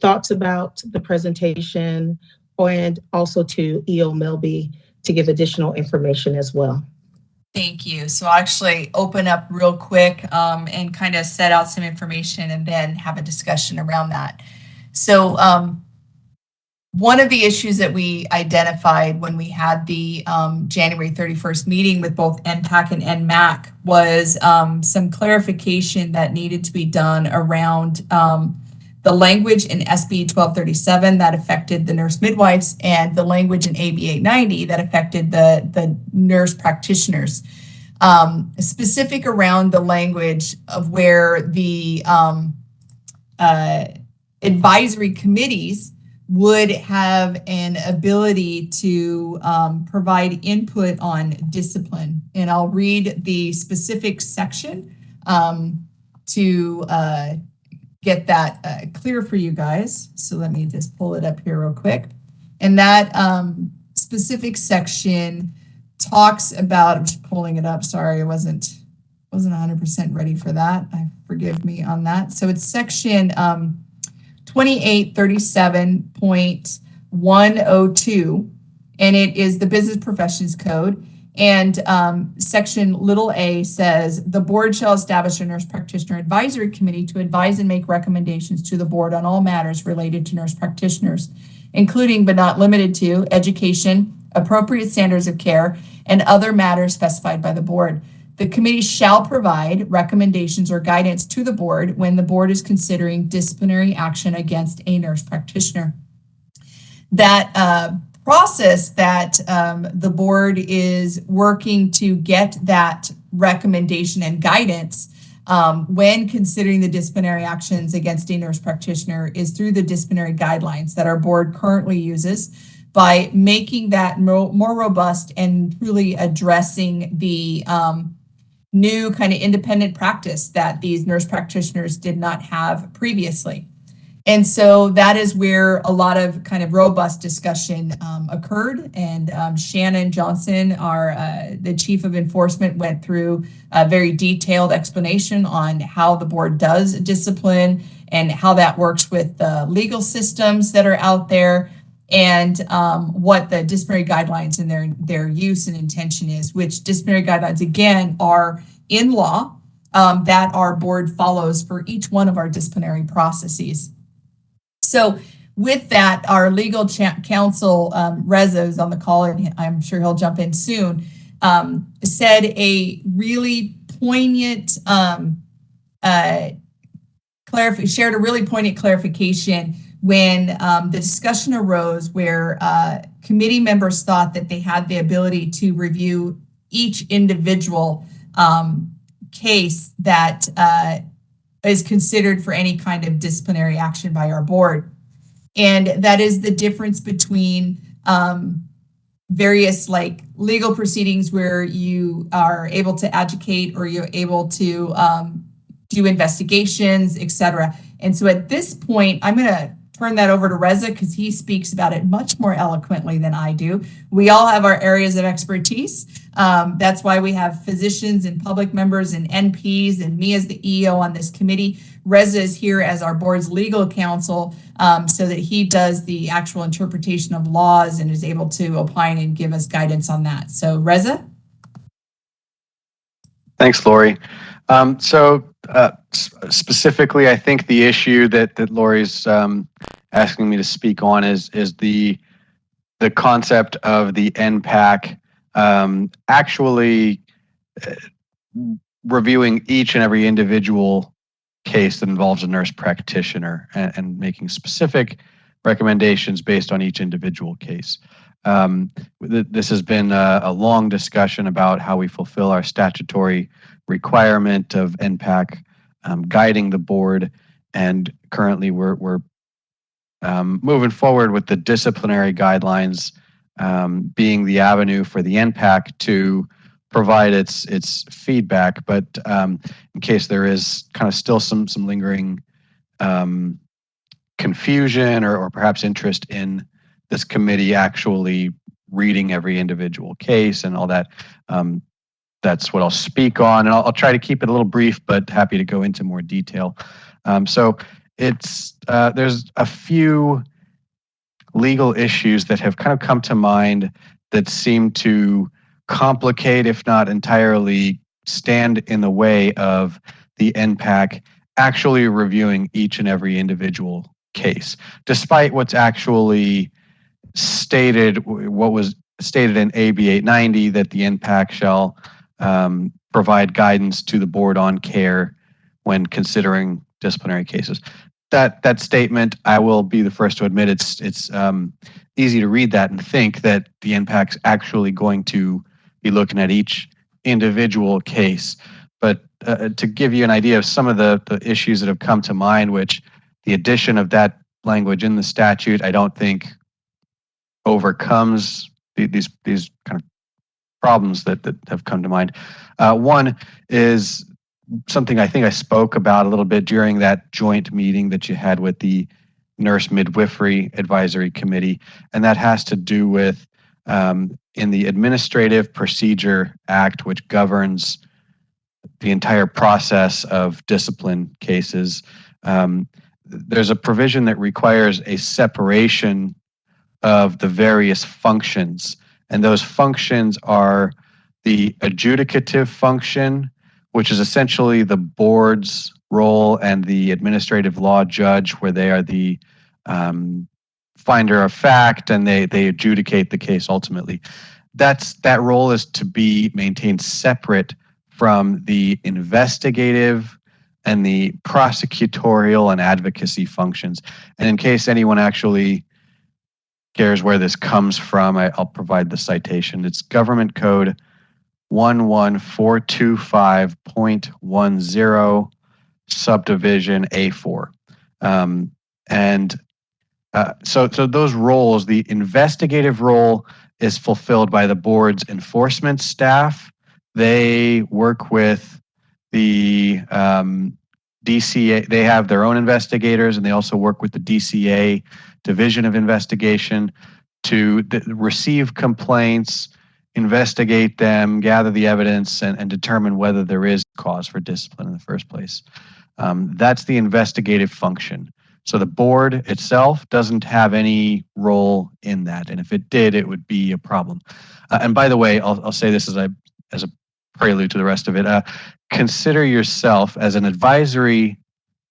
Speaker 1: thoughts about the presentation, and also to E.O. Melby to give additional information as well.
Speaker 2: Thank you. So I'll actually open up real quick and kind of set out some information and then have a discussion around that. So one of the issues that we identified when we had the January 31st meeting with both NPAC and NMAC was some clarification that needed to be done around the language in SB 1237 that affected the nurse midwives and the language in AB 890 that affected the nurse practitioners. Specific around the language of where the advisory committees would have an ability to provide input on discipline. And I'll read the specific section to get that clear for you guys. So let me just pull it up here real quick. And that specific section talks about, I'm just pulling it up, sorry, I wasn't 100% ready for that. Forgive me on that. So it's section 2837.102, and it is the Business Professions Code. And section little a says, the board shall establish a nurse practitioner advisory committee to advise and make recommendations to the board on all matters related to nurse practitioners, including but not limited to education, appropriate standards of care, and other matters specified by the board. The committee shall provide recommendations or guidance to the board when the board is considering disciplinary action against a nurse practitioner. That process that the board is working to get that recommendation and guidance when considering the disciplinary actions against a nurse practitioner is through the disciplinary guidelines that our board currently uses, by making that more robust and really addressing the new kind of independent practice that these nurse practitioners did not have previously. And so that is where a lot of kind of robust discussion occurred. And Shannon Johnson, the chief of enforcement, went through a very detailed explanation on how the board does discipline and how that works with the legal systems that are out there, and what the disciplinary guidelines and their use and intention is, which disciplinary guidelines, again, are in law that our board follows for each one of our disciplinary processes. So with that, our legal counsel, Reza, is on the call, and I'm sure he'll jump in soon, said a really poignant, shared a really poignant clarification when the discussion arose where committee members thought that they had the ability to review each individual case that is considered for any kind of disciplinary action by our board. And that is the difference between various like legal proceedings where you are able to educate or you're able to do investigations, etc. And so at this point, I'm going to turn that over to Reza because he speaks about it much more eloquently than I do. We all have our areas of expertise. That's why we have physicians and public members and NPs and me as the EO on this committee. Reza is here as our board's legal counsel so that he does the actual interpretation of laws and is able to opine and give us guidance on that. So Reza?
Speaker 6: Thanks, Lori. Specifically, I think the issue that Lori's asking me to speak on is the concept of the NPAC actually reviewing each and every individual case that involves a nurse practitioner and making specific recommendations based on each individual case. This has been a long discussion about how we fulfill our statutory requirement of NPAC guiding the board, and currently we're moving forward with the disciplinary guidelines being the avenue for the NPAC to provide its feedback. But in case there is kind of still some lingering confusion or perhaps interest in this committee actually reading every individual case and all that, that's what I'll speak on. And I'll try to keep it a little brief, but happy to go into more detail. So it's there's a few legal issues that have kind of come to mind that seem to complicate, if not entirely stand in the way of the NPAC actually reviewing each and every individual case, despite what's actually stated, what was stated in AB 890, that the NPAC shall provide guidance to the board on care when considering disciplinary cases. That statement, I will be the first to admit, it's easy to read that and think that the NPAC's actually going to be looking at each individual case. But to give you an idea of some of the issues that have come to mind, which the addition of that language in the statute, I don't think overcomes these kind of problems that have come to mind. One is something I think I spoke about a little bit during that joint meeting that you had with the Nurse Midwifery Advisory Committee, and that has to do with in the Administrative Procedure Act, which governs the entire process of discipline cases. There's a provision that requires a separation of the various functions, and those functions are the adjudicative function, which is essentially the board's role, and the administrative law judge, where they are the finder of fact and they adjudicate the case ultimately. That role is to be maintained separate from the investigative and the prosecutorial and advocacy functions. And in case anyone actually cares where this comes from, I'll provide the citation. It's Government Code 11425.10 subdivision A4. So those roles, the investigative role is fulfilled by the board's enforcement staff. They work with the DCA. They have their own investigators, and they also work with the DCA Division of Investigation to receive complaints, investigate them, gather the evidence, and determine whether there is cause for discipline in the first place. That's the investigative function. So the board itself doesn't have any role in that, and if it did, it would be a problem. And by the way, I'll say this as a prelude to the rest of it. Consider yourself as an advisory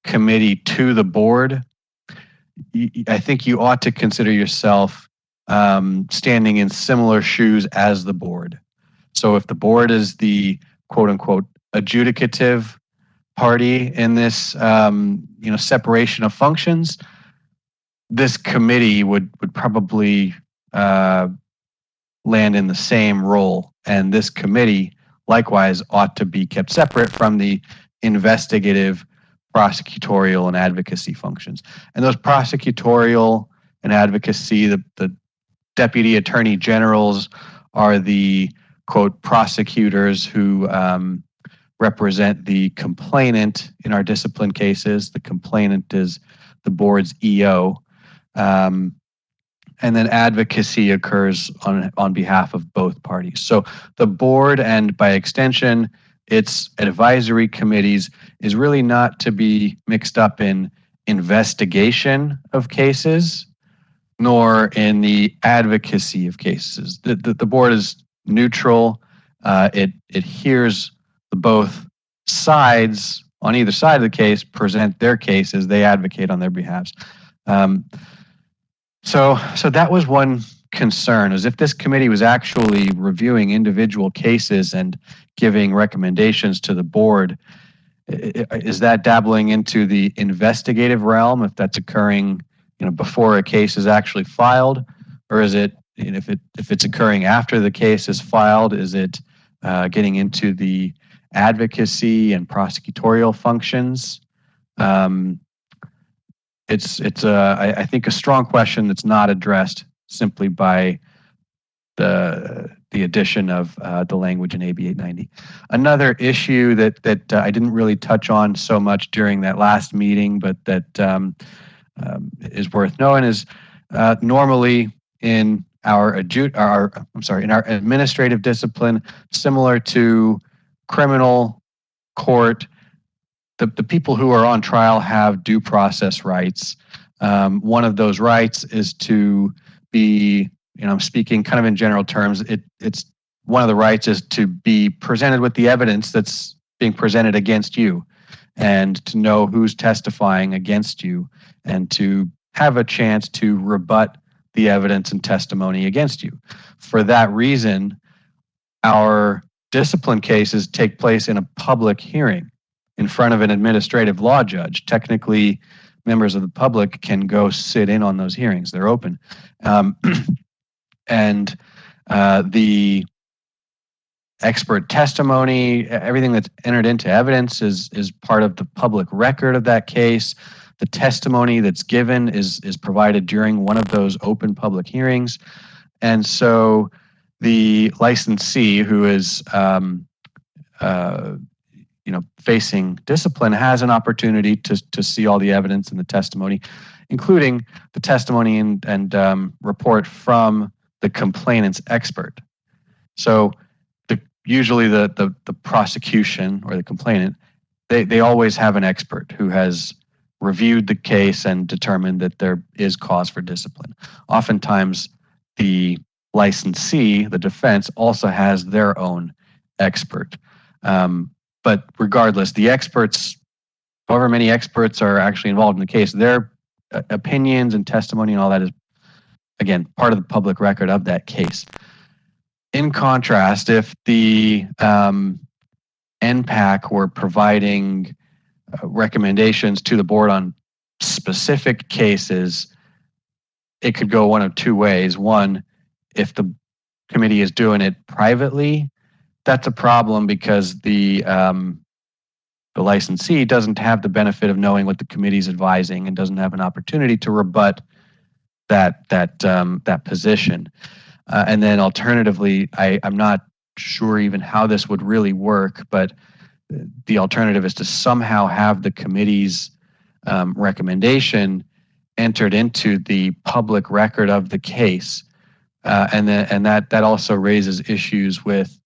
Speaker 6: committee to the board. I think you ought to consider yourself standing in similar shoes as the board. So if the board is the quote unquote adjudicative party in this separation of functions, this committee would probably land in the same role, and this committee likewise ought to be kept separate from the investigative, prosecutorial, and advocacy functions. And those prosecutorial and advocacy, the deputy attorney generals are the quote prosecutors who represent the complainant in our discipline cases. The complainant is the board's EO. And then advocacy occurs on behalf of both parties. So the board, and by extension, its advisory committees, is really not to be mixed up in investigation of cases, nor in the advocacy of cases. The board is neutral. It hears both sides on either side of the case present their cases. They advocate on their behalves. So that was one concern, is if this committee was actually reviewing individual cases and giving recommendations to the board, is that dabbling into the investigative realm if that's occurring before a case is actually filed, or is it if it's occurring after the case is filed, is it getting into the advocacy and prosecutorial functions? It's I think a strong question that's not addressed simply by the addition of the language in AB 890. Another issue that I didn't really touch on so much during that last meeting, but that is worth knowing, is normally in our administrative discipline, similar to criminal court, the people who are on trial have due process rights. One of those rights is to be, I'm speaking kind of in general terms, it's one of the rights is to be presented with the evidence that's being presented against you, and to know who's testifying against you, and to have a chance to rebut the evidence and testimony against you. For that reason, our discipline cases take place in a public hearing in front of an administrative law judge. Technically, members of the public can go sit in on those hearings. They're open. And the expert testimony, everything that's entered into evidence is part of the public record of that case. The testimony that's given is provided during one of those open public hearings. And so the licensee, who is facing discipline has an opportunity to see all the evidence and the testimony, including the testimony and report from the complainant's expert. So usually the prosecution or the complainant, they always have an expert who has reviewed the case and determined that there is cause for discipline. Oftentimes, the licensee, the defense, also has their own expert. But regardless, the experts, however many experts are actually involved in the case, their opinions and testimony and all that is, again, part of the public record of that case. In contrast, if the NPAC were providing recommendations to the board on specific cases, it could go one of two ways. One, if the committee is doing it privately, that's a problem because the licensee doesn't have the benefit of knowing what the committee is advising and doesn't have an opportunity to rebut that position. And then alternatively, I'm not sure even how this would really work, but the alternative is to somehow have the committee's recommendation entered into the public record of the case, and that also raises issues with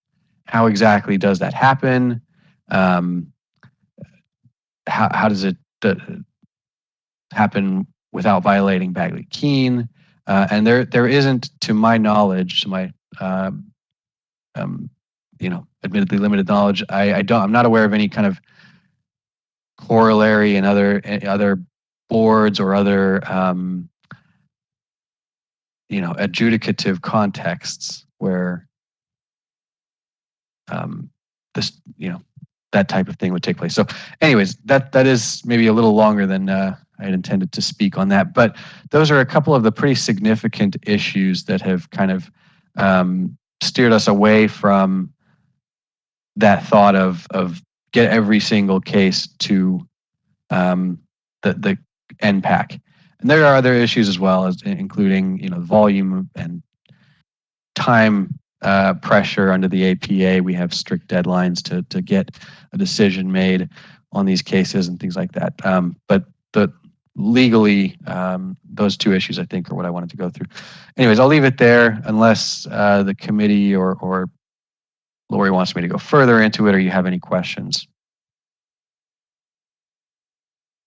Speaker 6: how exactly does that happen? How does it happen without violating Bagley-Keene? And there isn't, to my knowledge, to my admittedly limited knowledge, I'm not aware of any kind of corollary in other boards or other adjudicative contexts where this that type of thing would take place. So anyways, that is maybe a little longer than I had intended to speak on that, but those are a couple of the pretty significant issues that have kind of steered us away from that thought of get every single case to the NPAC. And there are other issues as well, as including volume and time pressure under the APA. We have strict deadlines to get a decision made on these cases and things like that. But legally, those two issues, I think, are what I wanted to go through. Anyways, I'll leave it there unless the committee or Lori wants me to go further into it, or you have any questions.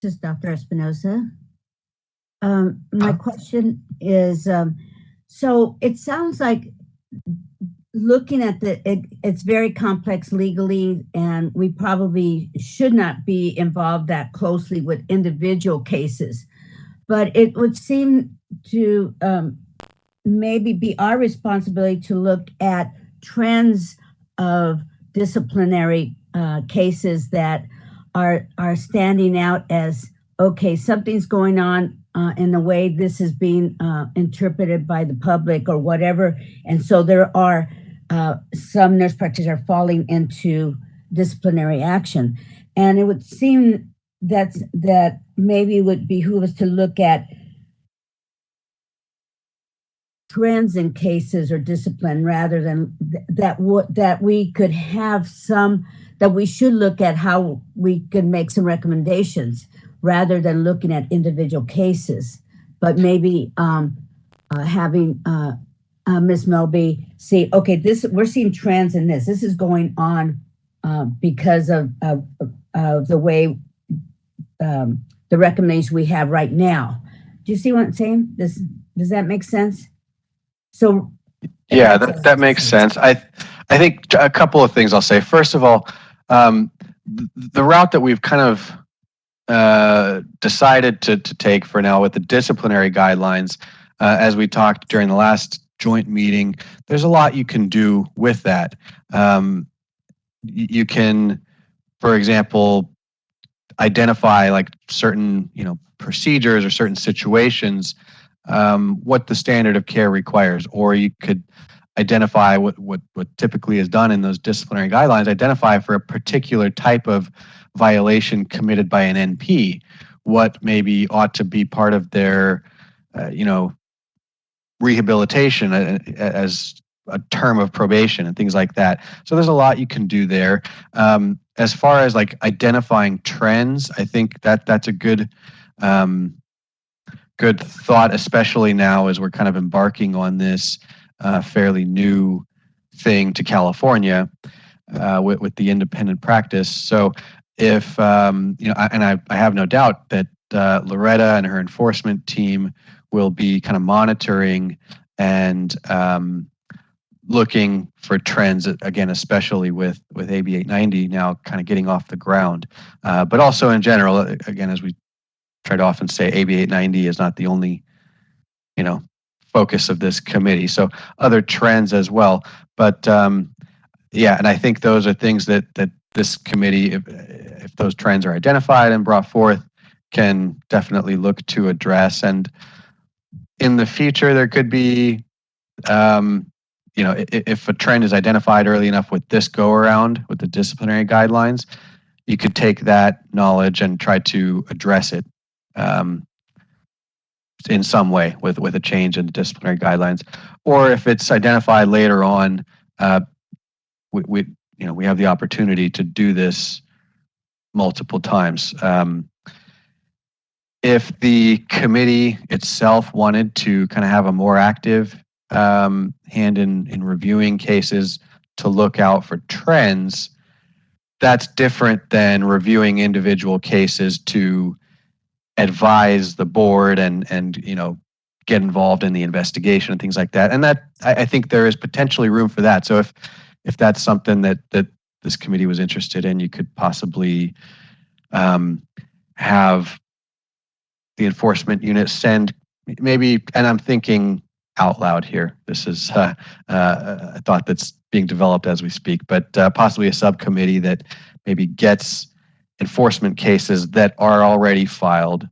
Speaker 8: This is Dr. Espinosa. My question is, so it sounds like looking at it's very complex legally, and we probably should not be involved that closely with individual cases. But it would seem to maybe be our responsibility to look at trends of disciplinary cases that are standing out as, okay, something's going on in the way this is being interpreted by the public or whatever. And so there are some nurse practitioners falling into disciplinary action. And it would seem that maybe it would behoove us to look at trends in cases or discipline rather than that we could have that we should look at how we could make some recommendations rather than looking at individual cases, but maybe having Ms. Melby see, okay, we're seeing trends in this. This is going on because of the way the recommendation we have right now. Do you see what I'm saying? Does that make sense? So
Speaker 6: yeah, that makes sense. I think a couple of things I'll say. First of all, the route that we've kind of decided to take for now with the disciplinary guidelines, as we talked during the last joint meeting, there's a lot you can do with that. You can, for example, identify like certain procedures or certain situations, what the standard of care requires, or you could identify what typically is done in those disciplinary guidelines, identify for a particular type of violation committed by an NP, what maybe ought to be part of their, rehabilitation as a term of probation and things like that. So there's a lot you can do there. as far as like identifying trends, I think that's a good good thought, especially now as we're kind of embarking on this fairly new thing to California with the independent practice. So if I have no doubt that Loretta and her enforcement team will be kind of monitoring and looking for trends again, especially with AB 890 now kind of getting off the ground, but also in general, again, as we try to often say, AB 890 is not the only focus of this committee. So other trends as well, but yeah, and I think those are things that this committee, if those trends are identified and brought forth, can definitely look to address. And in the future, there could be, if a trend is identified early enough with this go around with the disciplinary guidelines, you could take that knowledge and try to address it in some way with a change in the disciplinary guidelines. Or if it's identified later on, we have the opportunity to do this multiple times. If the committee itself wanted to kind of have a more active hand in reviewing cases to look out for trends, that's different than reviewing individual cases to advise the board and get involved in the investigation and things like that. And that I think there is potentially room for that. So if that's something that this committee was interested in, you could possibly have the enforcement unit send maybe, and I'm thinking out loud here, this is a thought that's being developed as we speak, but possibly a subcommittee that maybe gets enforcement cases that are already filed,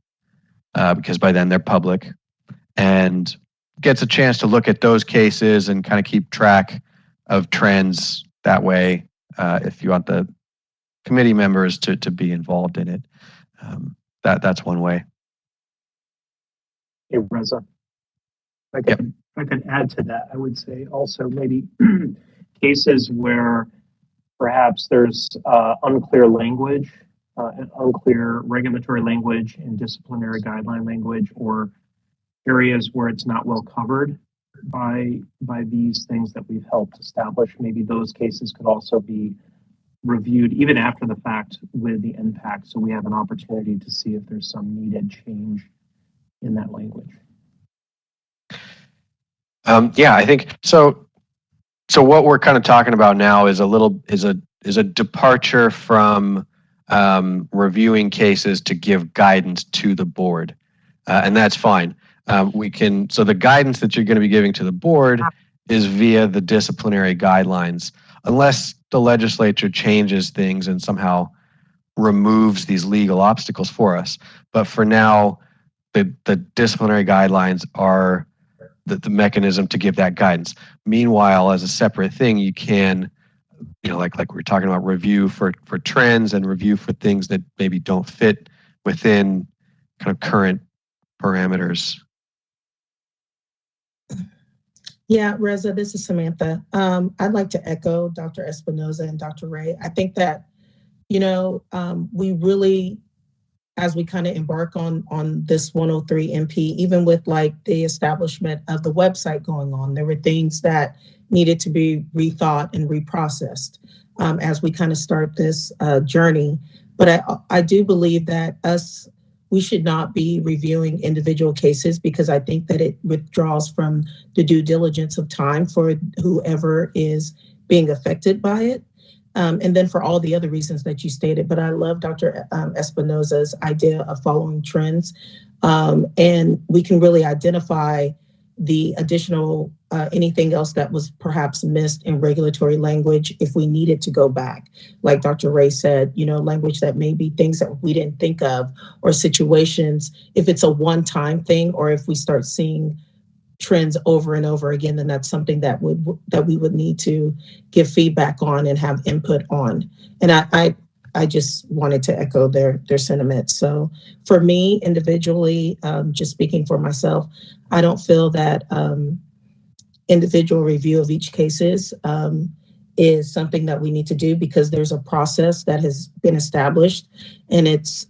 Speaker 6: because by then they're public, and gets a chance to look at those cases and kind of keep track of trends that way, if you want the committee members to be involved in it. That's one way.
Speaker 4: Hey, Reza. I could add to that. I would say also maybe cases where perhaps there's unclear language, unclear regulatory language and disciplinary guideline language, or areas where it's not well covered by these things that we've helped establish. Maybe those cases could also be reviewed even after the fact with the NPAC, so we have an opportunity to see if there's some needed change in that language.
Speaker 6: Yeah, I think so. So what we're kind of talking about now is a departure from reviewing cases to give guidance to the board, and that's fine. So the guidance that you're going to be giving to the board is via the disciplinary guidelines, unless the legislature changes things and somehow removes these legal obstacles for us. But for now, the disciplinary guidelines are the mechanism to give that guidance. Meanwhile, as a separate thing, you can, like we were talking about, review for trends and review for things that maybe don't fit within kind of current parameters.
Speaker 1: Yeah, Reza, this is Samantha. I'd like to echo Dr. Espinoza and Dr. Ray. I think that, we really, as we kind of embark on this 103 MP, even with like the establishment of the website going on, there were things that needed to be rethought and reprocessed as we kind of start this journey. But I do believe that we should not be reviewing individual cases, because I think that it withdraws from the due diligence of time for whoever is being affected by it. And then for all the other reasons that you stated. But I love Dr. Espinoza's idea of following trends. And we can really identify the additional, anything else that was perhaps missed in regulatory language if we needed to go back. Like Dr. Ray said, language that may be things that we didn't think of, or situations, if it's a one-time thing, or if we start seeing trends over and over again, then that's something that we would need to give feedback on and have input on. And I just wanted to echo their sentiments. So for me individually, just speaking for myself, I don't feel that individual review of each cases is something that we need to do because there's a process that has been established, and it's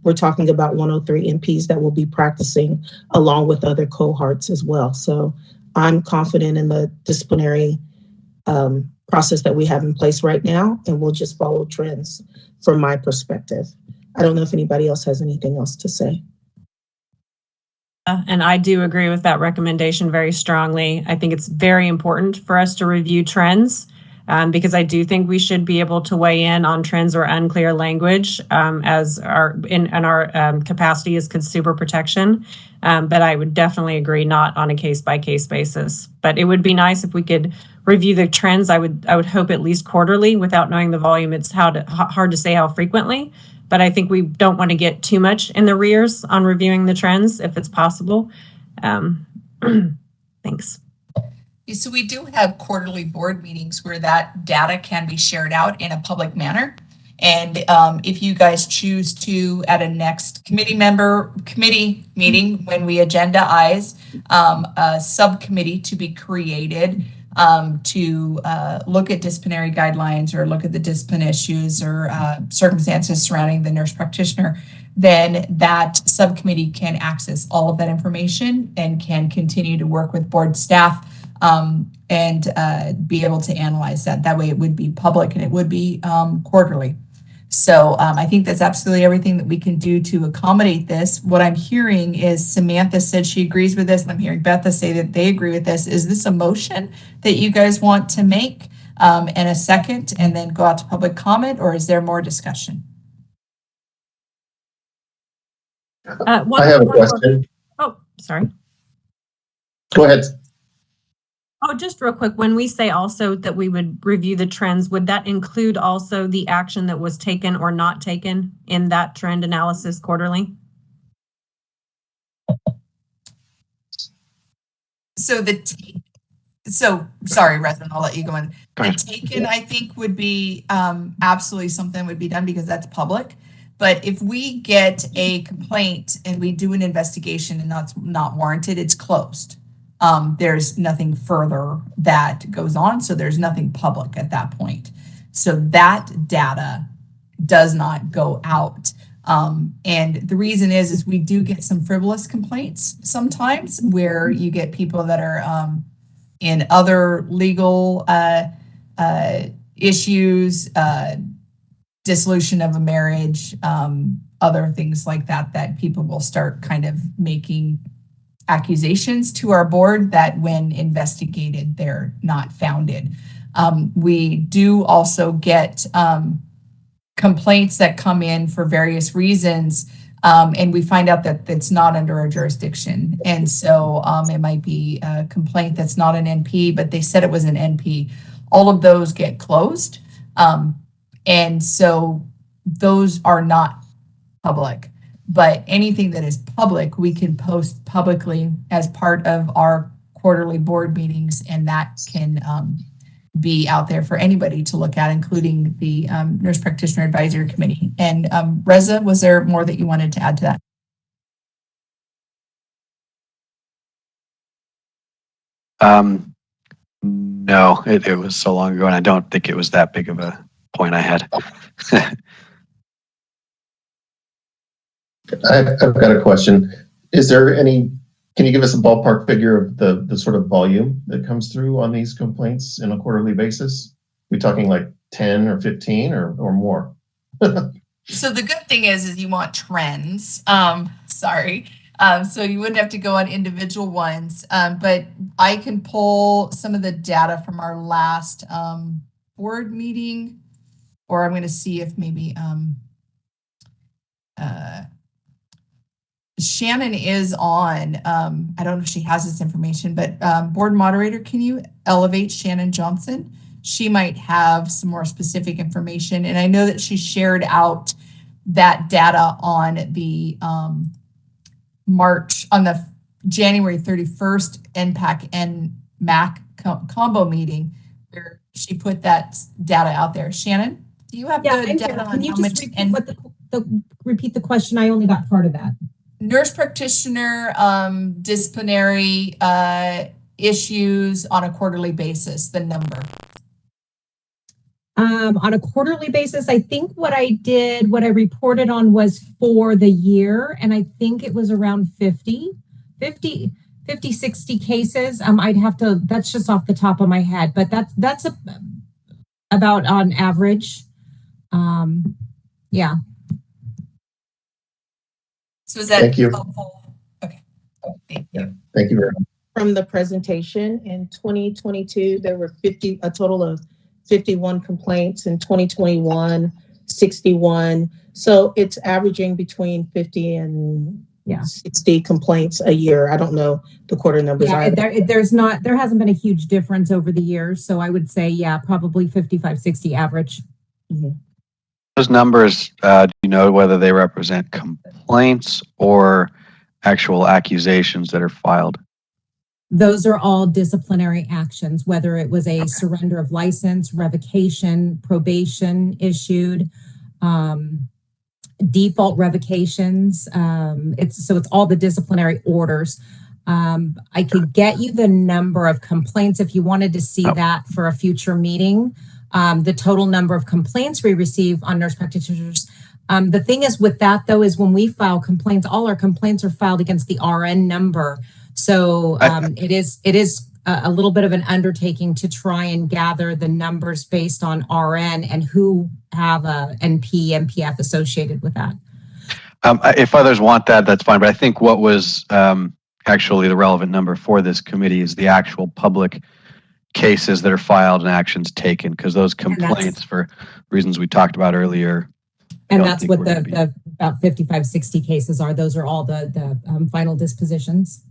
Speaker 1: we're talking about 103 MPs that will be practicing along with other cohorts as well. So I'm confident in the disciplinary process that we have in place right now, and we'll just follow trends from my perspective. I don't know if anybody else has anything else to say.
Speaker 10: And I do agree with that recommendation very strongly. I think it's very important for us to review trends because I do think we should be able to weigh in on trends or unclear language as our capacity as consumer protection. But I would definitely agree not on a case-by-case basis. But it would be nice if we could review the trends. I would hope at least quarterly. Without knowing the volume, it's hard to say how frequently. But I think we don't want to get too much in the rears on reviewing the trends if it's possible. Thanks.
Speaker 2: So we do have quarterly board meetings where that data can be shared out in a public manner. And if you guys choose to, at a next committee meeting, when we agendaize a subcommittee to be created to look at disciplinary guidelines or look at the discipline issues or circumstances surrounding the nurse practitioner, then that subcommittee can access all of that information and can continue to work with board staff and be able to analyze that. That way it would be public and it would be quarterly. So I think that's absolutely everything that we can do to accommodate this. What I'm hearing is Samantha said she agrees with this, and I'm hearing Betha say that they agree with this. Is this a motion that you guys want to make and a second and then go out to public comment, or is there more discussion?
Speaker 9: I have a question.
Speaker 10: Oh, sorry.
Speaker 9: Go ahead.
Speaker 10: Oh, just real quick, when we say also that we would review the trends, would that include also the action that was taken or not taken in that trend analysis quarterly?
Speaker 2: So sorry, Reverend, I'll let you go in. The taken, I think, would be absolutely something would be done because that's public. But if we get a complaint and we do an investigation and that's not warranted, it's closed. There's nothing further that goes on, so there's nothing public at that point. So that data does not go out. And the reason is we do get some frivolous complaints sometimes where you get people that are in other legal issues, dissolution of a marriage, other things like that, that people will start kind of making accusations to our board that when investigated, they're not founded. We do also get complaints that come in for various reasons, and we find out that it's not under our jurisdiction. And so it might be a complaint that's not an NP, but they said it was an NP. All of those get closed. And so those are not public. But anything that is public, we can post publicly as part of our quarterly board meetings, and that can be out there for anybody to look at, including the Nurse Practitioner Advisory Committee. And Reza, was there more that you wanted to add to that?
Speaker 6: No, it was so long ago, and I don't think it was that big of a point I had.
Speaker 9: I've got a question. Is there any, can you give us a ballpark figure of the sort of volume that comes through on these complaints in a quarterly basis? We talking like 10 or 15 or more?
Speaker 2: So the good thing is you want trends. Sorry. So you wouldn't have to go on individual ones, but I can pull some of the data from our last board meeting, or I'm going to see if maybe Shannon is on. I don't know if she has this information, but board moderator, can you elevate Shannon Johnson? She might have some more specific information. And I know that she shared out that data on the January 31st NPAC and MAC combo meeting where she put that data out there. Shannon, do you have the data on how much?
Speaker 11: Repeat the question? I only got part of that.
Speaker 2: Nurse practitioner disciplinary issues on a quarterly basis, the number.
Speaker 11: On a quarterly basis, I think what I reported on was for the year, and I think it was around 50, 60 cases. I'd have to, that's just off the top of my head, but that's about on average. Yeah.
Speaker 2: So is that
Speaker 9: Thank you.
Speaker 2: helpful? Okay. Thank you.
Speaker 9: Thank you very much.
Speaker 1: From the presentation in 2022, there were a total of 51 complaints. In 2021, 61. So it's averaging between 50 and 60 complaints a year. I don't know the quarter numbers.
Speaker 11: Yeah, there hasn't been a huge difference over the years. So I would say, yeah, probably 55, 60 average.
Speaker 1: Mm-hmm.
Speaker 6: Those numbers, do you know whether they represent complaints or actual accusations that are filed?
Speaker 11: Those are all disciplinary actions, whether it was a surrender of license, revocation, probation issued, default revocations. It's all the disciplinary orders. I could get you the number of complaints if you wanted to see that for a future meeting. The total number of complaints we receive on nurse practitioners. The thing is with that though, is when we file complaints, all our complaints are filed against the RN number. So it is a little bit of an undertaking to try and gather the numbers based on RN and who have a NP, MPF associated with that.
Speaker 6: If others want that, that's fine. But I think what was actually the relevant number for this committee is the actual public cases that are filed and actions taken, because those complaints, for reasons we talked about earlier.
Speaker 11: And that's what the about 55, 60 cases are. Those are all the final dispositions.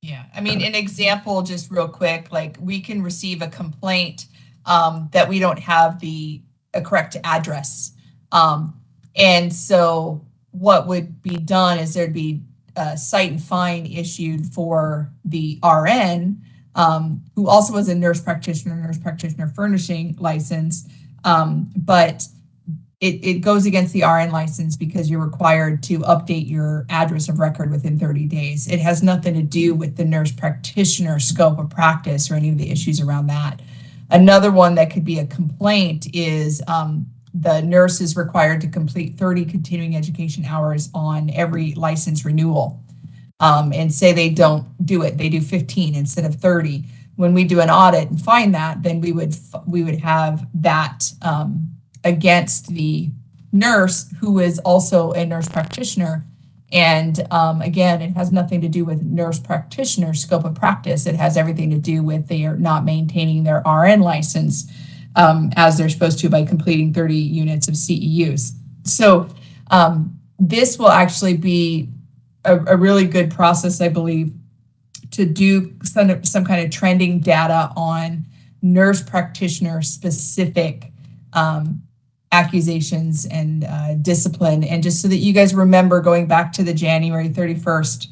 Speaker 2: Yeah, I mean, an example, just real quick, like we can receive a complaint that we don't have a correct address. And so what would be done is there'd be a cite and fine issued for the RN, who also was a nurse practitioner furnishing license. But it goes against the RN license because you're required to update your address of record within 30 days. It has nothing to do with the nurse practitioner scope of practice or any of the issues around that. Another one that could be a complaint is the nurse is required to complete 30 continuing education hours on every license renewal. And say they don't do it, they do 15 instead of 30. When we do an audit and find that, then we would have that against the nurse who is also a nurse practitioner. And again, it has nothing to do with nurse practitioner scope of practice. It has everything to do with they are not maintaining their RN license as they're supposed to by completing 30 units of CEUs. So this will actually be a really good process, I believe, to do some kind of trending data on nurse practitioner specific accusations and discipline. And just so that you guys remember, going back to the January 31st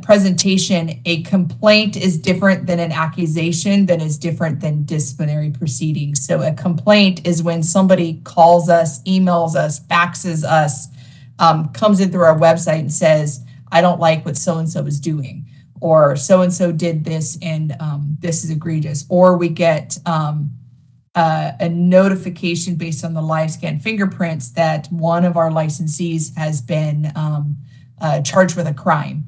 Speaker 2: presentation, a complaint is different than an accusation that is different than disciplinary proceedings. So a complaint is when somebody calls us, emails us, faxes us, comes in through our website and says, I don't like what so-and-so is doing, or so-and-so did this and this is egregious. Or we get a notification based on the live scan fingerprints that one of our licensees has been charged with a crime.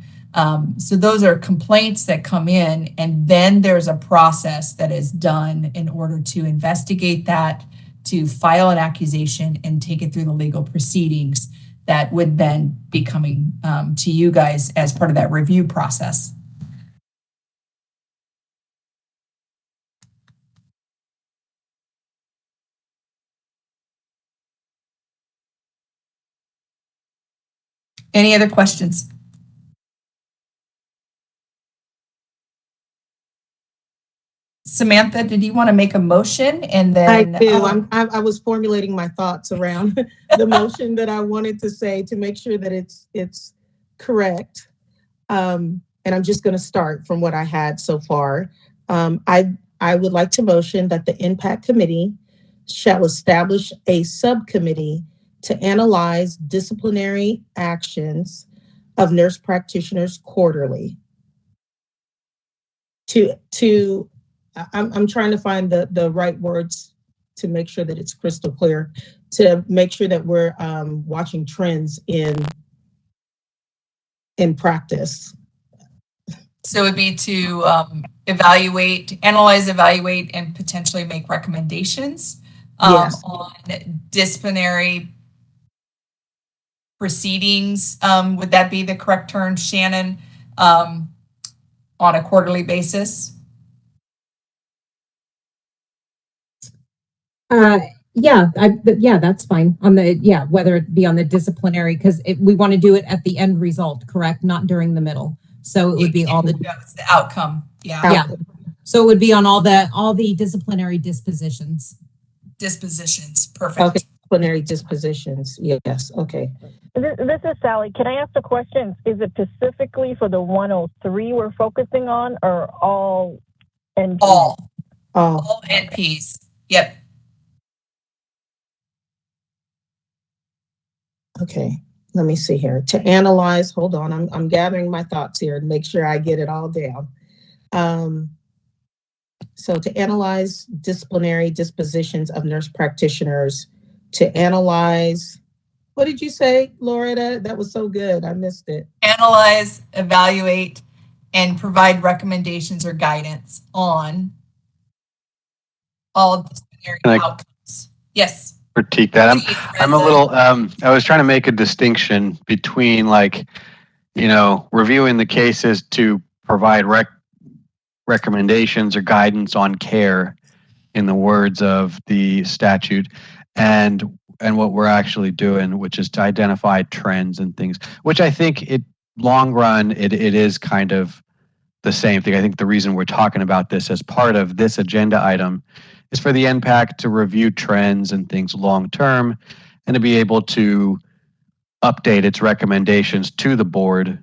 Speaker 2: So those are complaints that come in, and then there's a process that is done in order to investigate that, to file an accusation and take it through the legal proceedings that would then be coming to you guys as part of that review process. Any other questions? Samantha, did you want to make a motion? And then
Speaker 1: I do. I was formulating my thoughts around the motion that I wanted to say to make sure that it's correct. And I'm just going to start from what I had so far. I would like to motion that the Impact Committee shall establish a subcommittee to analyze disciplinary actions of nurse practitioners quarterly. To I'm trying to find the right words to make sure that it's crystal clear, to make sure that we're watching trends in practice.
Speaker 2: So it would be to evaluate, analyze, evaluate, and potentially make recommendations
Speaker 1: Yes.
Speaker 2: on disciplinary proceedings. Would that be the correct term, Shannon, on a quarterly basis?
Speaker 11: Yeah, that's fine. Whether it be on the disciplinary, because we want to do it at the end result, correct? Not during the middle. So it would be all the
Speaker 2: That's the outcome. Yeah.
Speaker 11: Yeah. So it would be on all the disciplinary dispositions.
Speaker 2: Dispositions. Perfect.
Speaker 1: Okay. Disciplinary dispositions. Yes. Okay.
Speaker 5: This is Sally. Can I ask a question? Is it specifically for the 103 we're focusing on, or all NPs?
Speaker 2: All NPs. Yep.
Speaker 1: Okay. Let me see here. To analyze, hold on, I'm gathering my thoughts here and make sure I get it all down. So to analyze disciplinary dispositions of nurse practitioners, to analyze, what did you say, Loretta? That was so good. I missed it.
Speaker 2: Analyze, evaluate, and provide recommendations or guidance on all disciplinary outcomes. Yes.
Speaker 6: Critique that. I'm a little, I was trying to make a distinction between reviewing the cases to provide recommendations or guidance on care in the words of the statute and what we're actually doing, which is to identify trends and things, which I think long run, it is kind of the same thing. I think the reason we're talking about this as part of this agenda item is for the NPAC to review trends and things long term and to be able to update its recommendations to the board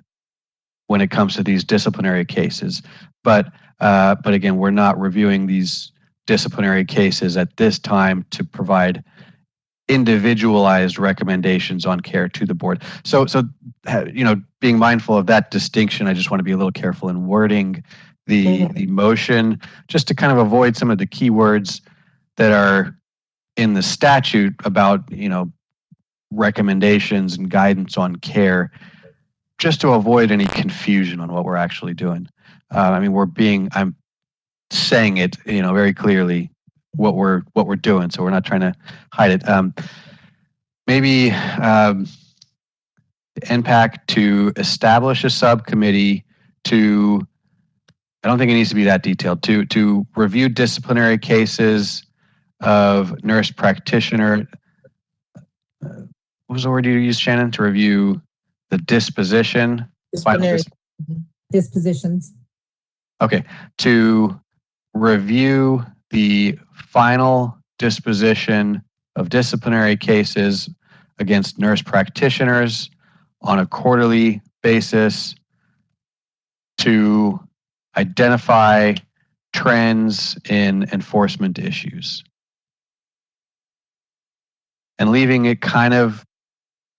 Speaker 6: when it comes to these disciplinary cases. But again, we're not reviewing these disciplinary cases at this time to provide individualized recommendations on care to the board. So being mindful of that distinction, I just want to be a little careful in wording the motion, just to kind of avoid some of the keywords that are in the statute about, recommendations and guidance on care, just to avoid any confusion on what we're actually doing. I'm saying it, very clearly what we're doing, so we're not trying to hide it. Maybe NPAC to establish a subcommittee to, I don't think it needs to be that detailed, to review disciplinary cases of nurse practitioner. What was the word you used, Shannon? To review the disposition.
Speaker 11: Dispositions.
Speaker 6: Okay. To review the final disposition of disciplinary cases against nurse practitioners on a quarterly basis, to identify trends in enforcement issues. And leaving it kind of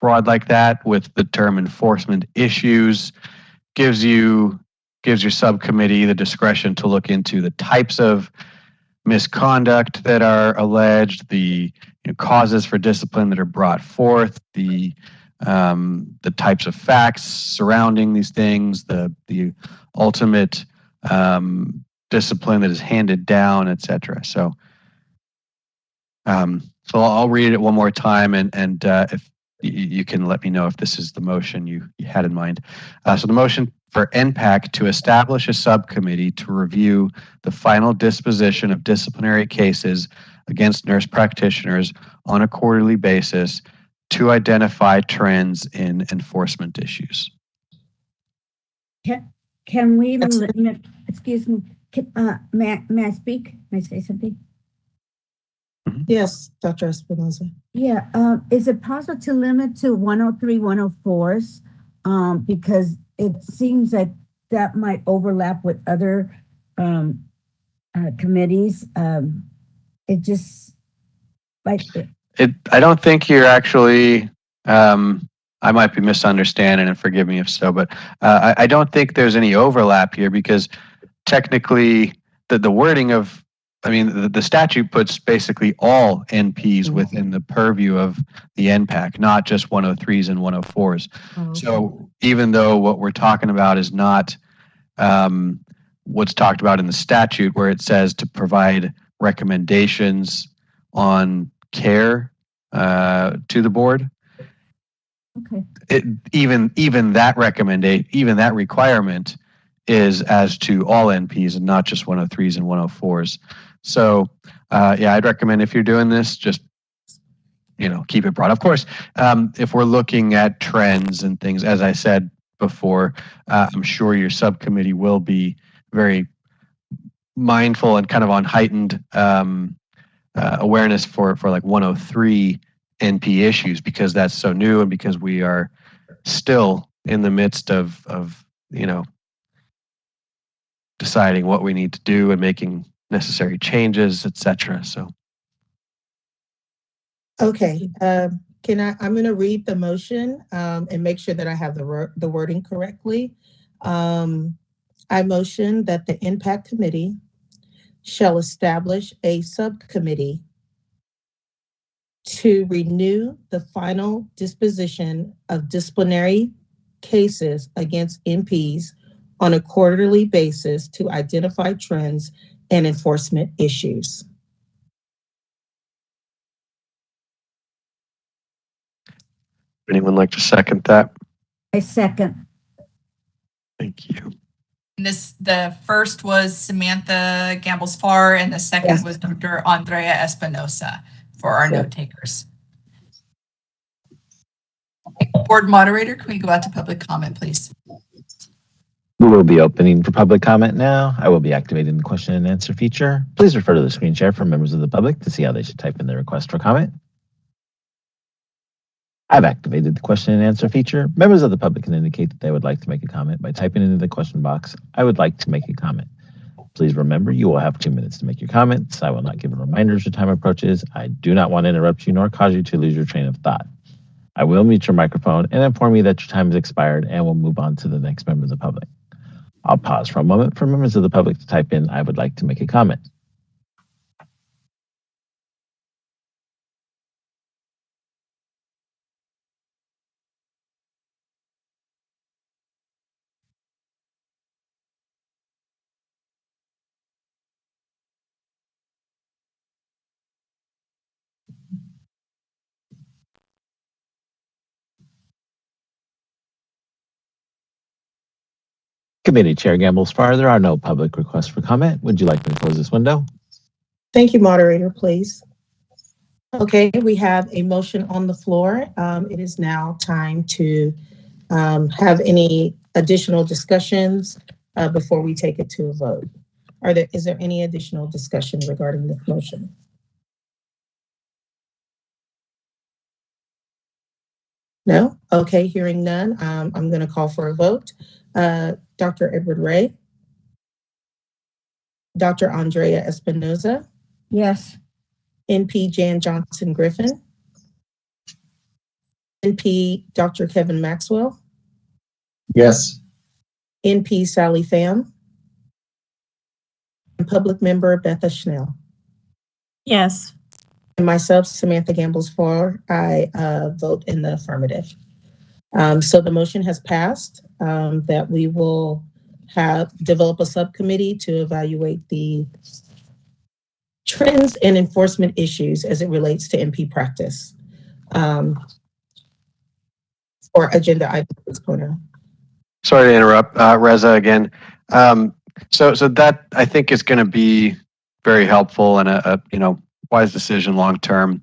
Speaker 6: broad like that with the term enforcement issues gives your subcommittee the discretion to look into the types of misconduct that are alleged, the causes for discipline that are brought forth, the types of facts surrounding these things, the ultimate discipline that is handed down, etc. So I'll read it one more time, and if you can let me know if this is the motion you had in mind. So the motion for NPAC to establish a subcommittee to review the final disposition of disciplinary cases against nurse practitioners on a quarterly basis to identify trends in enforcement issues.
Speaker 8: Can we limit, excuse me, may I speak? May I say something?
Speaker 1: Yes, Dr. Espinoza.
Speaker 8: Yeah, is it possible to limit to 103, 104s? Because it seems that that might overlap with other committees. It just like
Speaker 6: I don't think you're actually. I might be misunderstanding, and forgive me if so, but I don't think there's any overlap here because technically the wording of, I mean, the statute puts basically all NPs within the purview of the NPAC, not just 103s and 104s. So even though what we're talking about is not what's talked about in the statute, where it says to provide recommendations on care to the board, even that requirement is as to all NPs and not just 103s and 104s. So yeah, I'd recommend if you're doing this, just keep it broad. Of course, if we're looking at trends and things, as I said before, I'm sure your subcommittee will be very mindful and kind of on heightened awareness for like 103 NP issues, because that's so new and because we are still in the midst of deciding what we need to do and making necessary changes, etc. So
Speaker 1: Okay, I'm going to read the motion and make sure that I have the wording correctly. I motion that the Impact Committee shall establish a subcommittee to renew the final disposition of disciplinary cases against NPs on a quarterly basis to identify trends and enforcement issues.
Speaker 6: anyone like to second that?
Speaker 8: I second.
Speaker 6: Thank you.
Speaker 2: The first was Samantha Gambles-Farr, and the second was Dr. Andrea Espinosa for our note takers. Board moderator, can we go out to public comment, please?
Speaker 7: We will be opening for public comment now. I will be activating the question and answer feature. Please refer to the screen share for members of the public to see how they should type in their request for comment. I've activated the question and answer feature. Members of the public can indicate that they would like to make a comment by typing into the question box, "I would like to make a comment." Please remember, you will have 2 minutes to make your comments. I will not give reminders as time approaches. I do not want to interrupt you nor cause you to lose your train of thought. I will mute your microphone and inform you that your time has expired, and we'll move on to the next member of the public. I'll pause for a moment for members of the public to type in, "I would like to make a comment." Committee Chair Gambles-Farr, there are no public requests for comment. Would you like me to close this window?
Speaker 1: Thank you, moderator, please. Okay, we have a motion on the floor. It is now time to have any additional discussions before we take it to a vote. Is there any additional discussion regarding this motion? No? Okay, hearing none, I'm going to call for a vote. Dr. Edward Ray, Dr. Andrea Espinosa,
Speaker 8: Yes.
Speaker 1: NP Jan Johnson Griffin, NP Dr. Kevin Maxwell,
Speaker 9: Yes.
Speaker 1: NP Sally Pham, and Public Member Betha Schnell.
Speaker 10: Yes.
Speaker 1: And myself, Samantha Gambles-Farr, I vote in the affirmative. So the motion has passed that we will develop a subcommittee to evaluate the trends and enforcement issues as it relates to NP practice. For agenda item 6.0.
Speaker 6: Sorry to interrupt, Reza again. So that I think is going to be very helpful and a wise decision long term.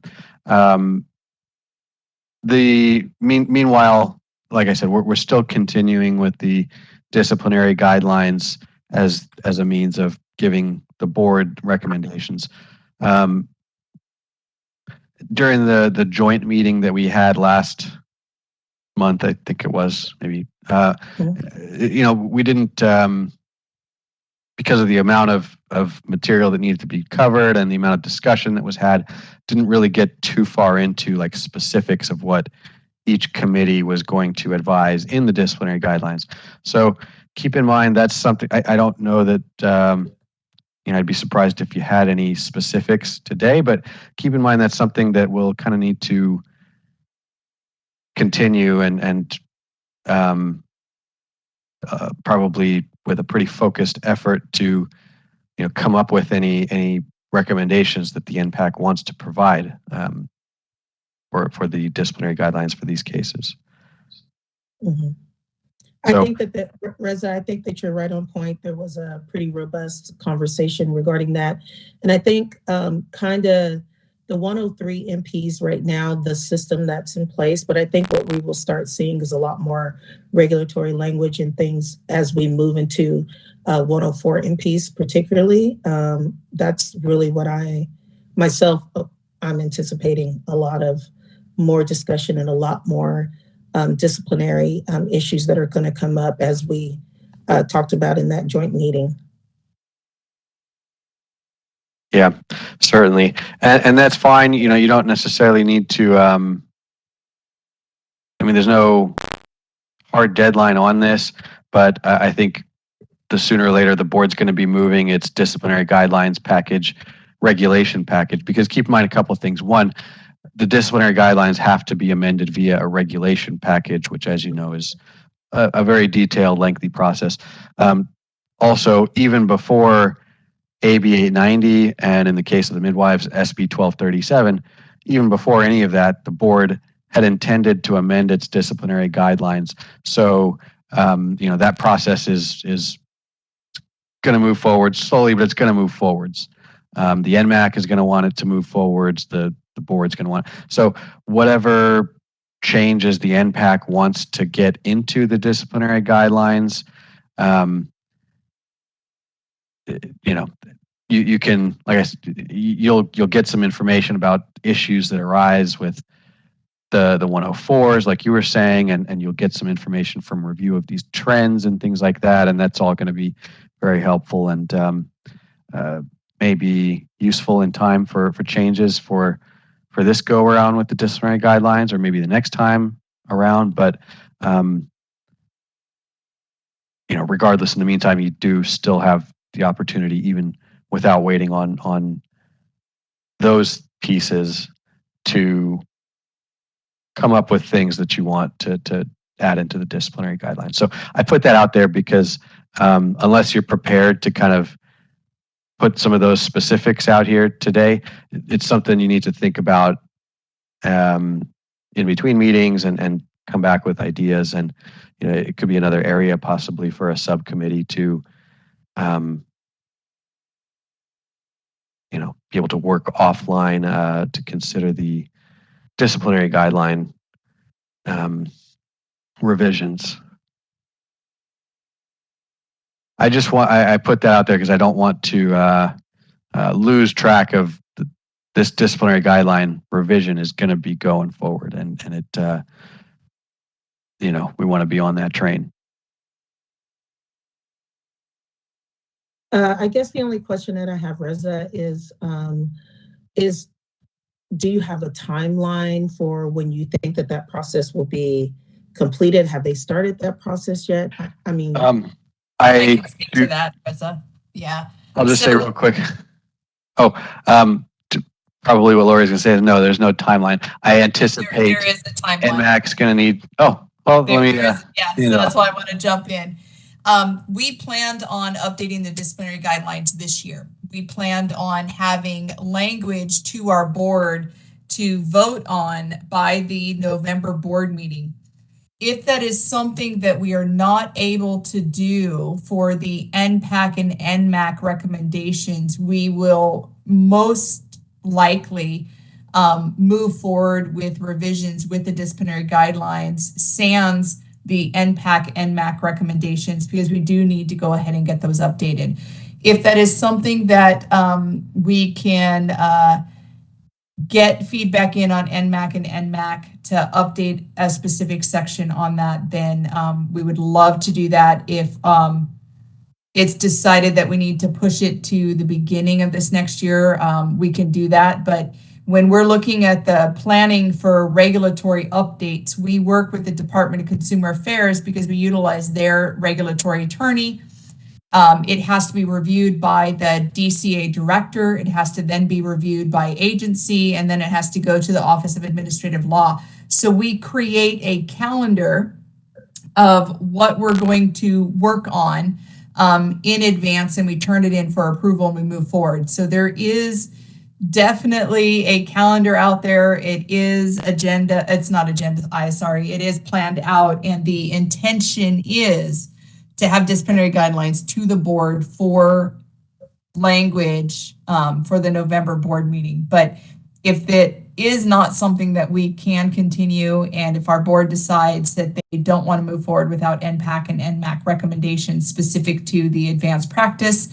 Speaker 6: Meanwhile, like I said, we're still continuing with the disciplinary guidelines as a means of giving the board recommendations. During the joint meeting that we had last month, I think it was maybe, we didn't, because of the amount of material that needed to be covered and the amount of discussion that was had, didn't really get too far into like specifics of what each committee was going to advise in the disciplinary guidelines. So keep in mind, that's something I don't know that, I'd be surprised if you had any specifics today, but keep in mind that's something that we'll kind of need to continue and probably with a pretty focused effort to come up with any recommendations that the NPAC wants to provide for the disciplinary guidelines for these cases.
Speaker 1: Mhm.
Speaker 6: So-
Speaker 1: I think that Reza, I think that you're right on point. There was a pretty robust conversation regarding that. And I think kind of the 103 MPs right now, the system that's in place, but I think what we will start seeing is a lot more regulatory language and things as we move into 104 MPs particularly. That's really what I'm anticipating a lot of more discussion and a lot more disciplinary issues that are going to come up as we talked about in that joint meeting.
Speaker 6: Yeah, certainly. And that's fine. You don't necessarily need to, there's no hard deadline on this, but I think the sooner or later the board's going to be moving its disciplinary guidelines package, regulation package, because keep in mind a couple of things. One, the disciplinary guidelines have to be amended via a regulation package, which, as you know, is a very detailed, lengthy process. Also, even before AB 890, and in the case of the midwives, SB 1237, even before any of that, the board had intended to amend its disciplinary guidelines. So, that process is going to move forward slowly, but it's going to move forwards. The NMAC is going to want it to move forwards. The board's going to want it. So whatever changes the NPAC wants to get into the disciplinary guidelines, you can, like I said, you'll get some information about issues that arise with the 104s, like you were saying, and you'll get some information from review of these trends and things like that, and that's all going to be very helpful and may be useful in time for changes for this go around with the disciplinary guidelines, or maybe the next time around. But regardless, in the meantime, you do still have the opportunity, even without waiting on those pieces, to come up with things that you want to add into the disciplinary guidelines. So I put that out there because unless you're prepared to kind of put some of those specifics out here today, it's something you need to think about in between meetings and come back with ideas. And it could be another area possibly for a subcommittee to be able to work offline to consider the disciplinary guideline revisions. I put that out there because I don't want to lose track of this disciplinary guideline revision is going to be going forward, and it we want to be on that train.
Speaker 1: I guess the only question that I have, Reza, is do you have a timeline for when you think that process will be completed? Have they started that process yet? I mean,
Speaker 2: I can speak to that, Reza. Yeah.
Speaker 6: I'll just say real quick. Probably what Lori's going to say is no, there's no timeline. I anticipate
Speaker 2: there is a timeline.
Speaker 6: NMAC's going to need. So
Speaker 2: that's why I want to jump in. We planned on updating the disciplinary guidelines this year. We planned on having language to our board to vote on by the November board meeting. If that is something that we are not able to do for the NPAC and NMAC recommendations, we will most likely move forward with revisions with the disciplinary guidelines, sans the NPAC, NMAC recommendations, because we do need to go ahead and get those updated. If that is something that we can get feedback in on NMAC and NMAC to update a specific section on that, then we would love to do that. If it's decided that we need to push it to the beginning of this next year, we can do that. But when we're looking at the planning for regulatory updates, we work with the Department of Consumer Affairs because we utilize their regulatory attorney. It has to be reviewed by the DCA director. It has to then be reviewed by agency, and then it has to go to the Office of Administrative Law. So we create a calendar of what we're going to work on in advance, and we turn it in for approval and we move forward. So there is definitely a calendar out there. It is agenda. It's not agenda. It is planned out, and the intention is to have disciplinary guidelines to the board for language for the November board meeting. But if it is not something that we can continue, and if our board decides that they don't want to move forward without NPAC and NMAC recommendations specific to the advanced practice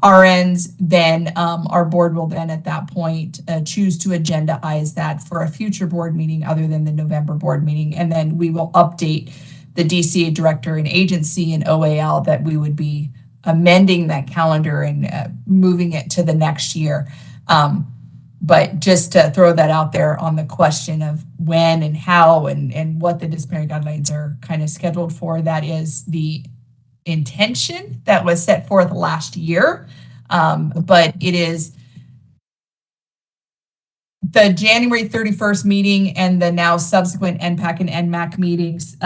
Speaker 2: RNs, then our board will then at that point choose to agendaize that for a future board meeting other than the November board meeting. And then we will update the DCA director and agency and OAL that we would be amending that calendar and moving it to the next year. But just to throw that out there on the question of when and how and what the disciplinary guidelines are kind of scheduled for, that is the intention that was set forth last year. But it is the January 31st meeting and the now subsequent NPAC and NMAC meetings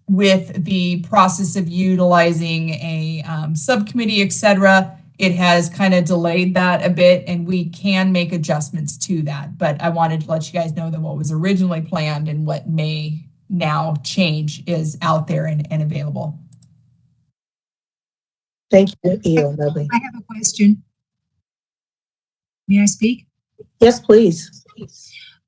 Speaker 2: with the process of utilizing a subcommittee, et cetera. It has kind of delayed that a bit, and we can make adjustments to that. But I wanted to let you guys know that what was originally planned and what may now change is out there and available.
Speaker 1: Thank you, EO Dudley.
Speaker 12: I have a question. May I speak?
Speaker 1: Yes, please.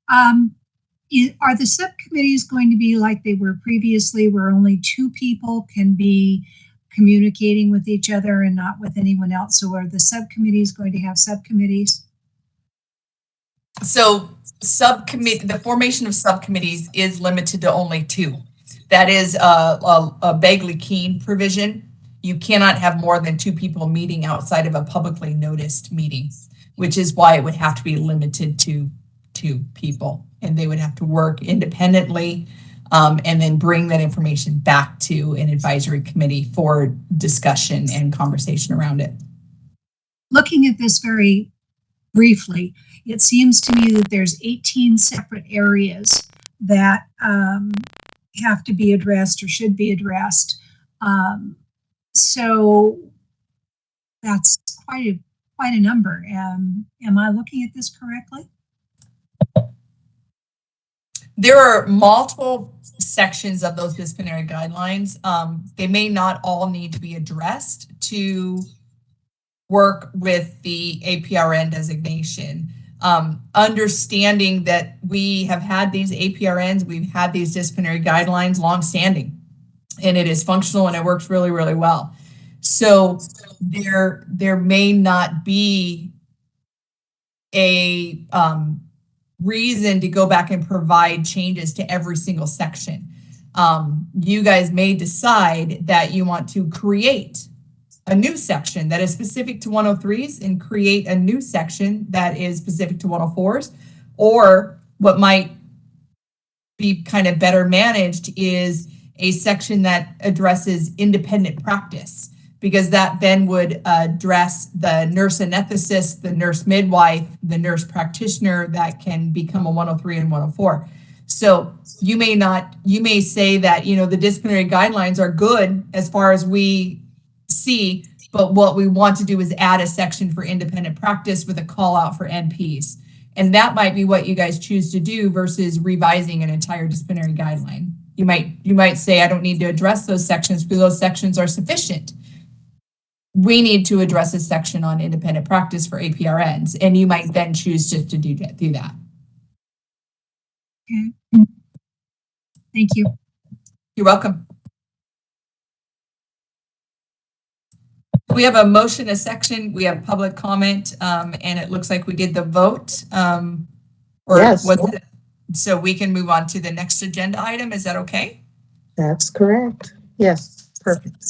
Speaker 12: Are the subcommittees going to be like they were previously, where only 2 people can be communicating with each other and not with anyone else? So are the subcommittees going to have subcommittees?
Speaker 2: So the formation of subcommittees is limited to only 2. That is a Bagley-Keene provision. You cannot have more than 2 people meeting outside of a publicly noticed meeting, which is why it would have to be limited to 2 people, and they would have to work independently and then bring that information back to an advisory committee for discussion and conversation around it.
Speaker 12: Looking at this very briefly, it seems to me that there's 18 separate areas that have to be addressed or should be addressed. So that's quite a number. Am I looking at this correctly?
Speaker 2: There are multiple sections of those disciplinary guidelines. They may not all need to be addressed to work with the APRN designation. Understanding that we have had these APRNs, we've had these disciplinary guidelines longstanding, and it is functional and it works really, really well. So there may not be a reason to go back and provide changes to every single section. You guys may decide that you want to create a new section that is specific to 103s and create a new section that is specific to 104s, or what might be kind of better managed is a section that addresses independent practice, because that then would address the nurse anesthetist, the nurse midwife, the nurse practitioner that can become a 103 and 104. So you may say that, the disciplinary guidelines are good as far as we see, but what we want to do is add a section for independent practice with a call out for NPs. And that might be what you guys choose to do versus revising an entire disciplinary guideline. You might say, I don't need to address those sections because those sections are sufficient. We need to address a section on independent practice for APRNs, and you might then choose just to do that.
Speaker 12: Okay. Thank you.
Speaker 2: You're welcome. We have a motion, a section, we have public comment, and it looks like we did the vote.
Speaker 1: Yes.
Speaker 2: So we can move on to the next agenda item. Is that okay?
Speaker 1: That's correct. Yes, perfect.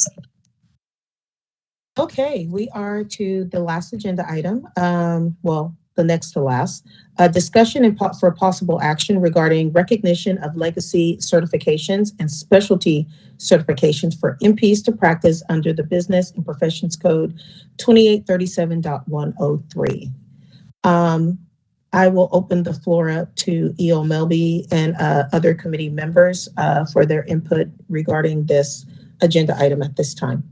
Speaker 1: Okay, we are to the last agenda item. The the next to last, a discussion for possible action regarding recognition of legacy certifications and specialty certifications for MPs to practice under the Business and Professions Code 2837.103. I will open the floor up to E.O. Melby and other committee members for their input regarding this agenda item at this time.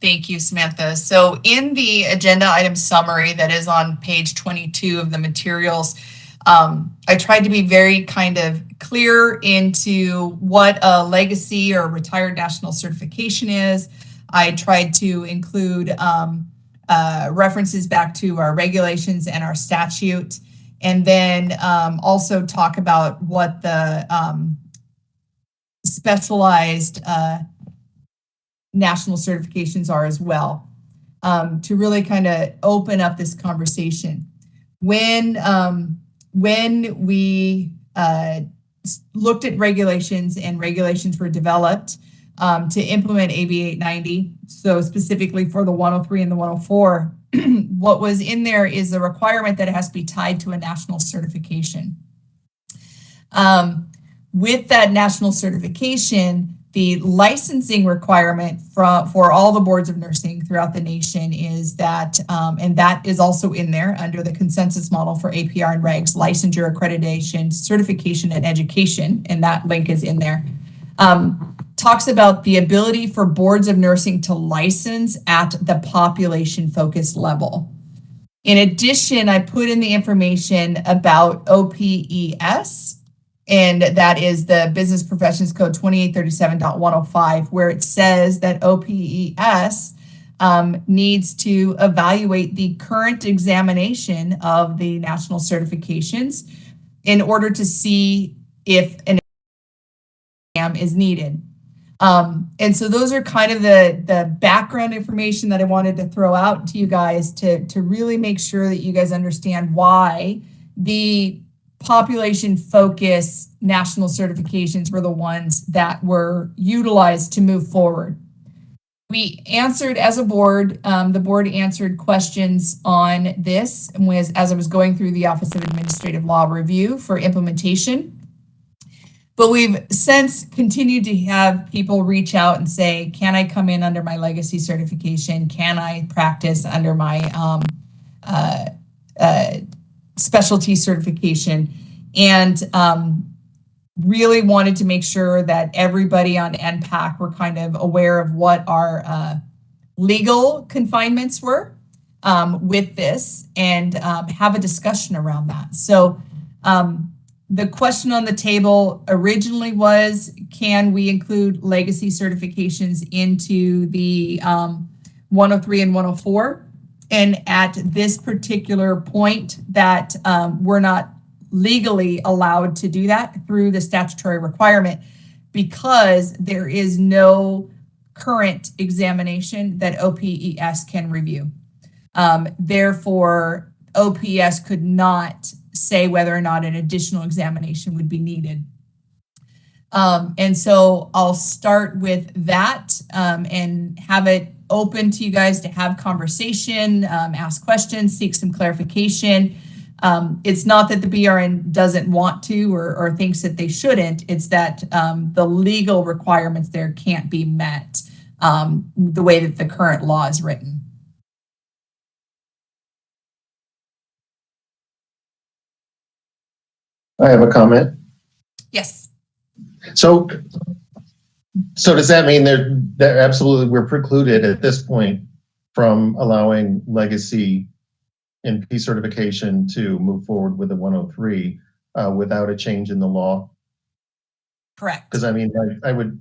Speaker 2: Thank you, Samantha. So in the agenda item summary that is on page 22 of the materials, I tried to be very kind of clear into what a legacy or retired national certification is. I tried to include references back to our regulations and our statute, and then also talk about what the specialized national certifications are as well, to really kind of open up this conversation. When we looked at regulations and regulations were developed to implement AB 890, so specifically for the 103 and the 104, what was in there is the requirement that it has to be tied to a national certification. With that national certification, the licensing requirement for all the boards of nursing throughout the nation is that, and that is also in there under the consensus model for APR and regs, licensure, accreditation, certification, and education, and that link is in there. Talks about the ability for boards of nursing to license at the population-focused level. In addition, I put in the information about OPES, and that is the Business Professions Code 2837.105, where it says that OPES needs to evaluate the current examination of the national certifications in order to see if an exam is needed. And so those are kind of the background information that I wanted to throw out to you guys to really make sure that you guys understand why the population focus national certifications were the ones that were utilized to move forward. We answered as a board, the board answered questions on this as I was going through the Office of Administrative Law review for implementation. But we've since continued to have people reach out and say, can I come in under my legacy certification? Can I practice under my specialty certification? And really wanted to make sure that everybody on NPAC were kind of aware of what our legal confinements were with this, and have a discussion around that. So the question on the table originally was, can we include legacy certifications into the 103 and 104? And at this particular point that we're not legally allowed to do that through the statutory requirement, because there is no current examination that OPES can review. Therefore, OPES could not say whether or not an additional examination would be needed. And so I'll start with that and have it open to you guys to have conversation, ask questions, seek some clarification. It's not that the BRN doesn't want to or thinks that they shouldn't. It's that the legal requirements there can't be met the way that the current law is written.
Speaker 9: I have a comment.
Speaker 2: Yes.
Speaker 9: So does that mean that absolutely we're precluded at this point from allowing legacy NP certification to move forward with the 103 without a change in the law?
Speaker 2: Correct.
Speaker 9: Because I mean, I would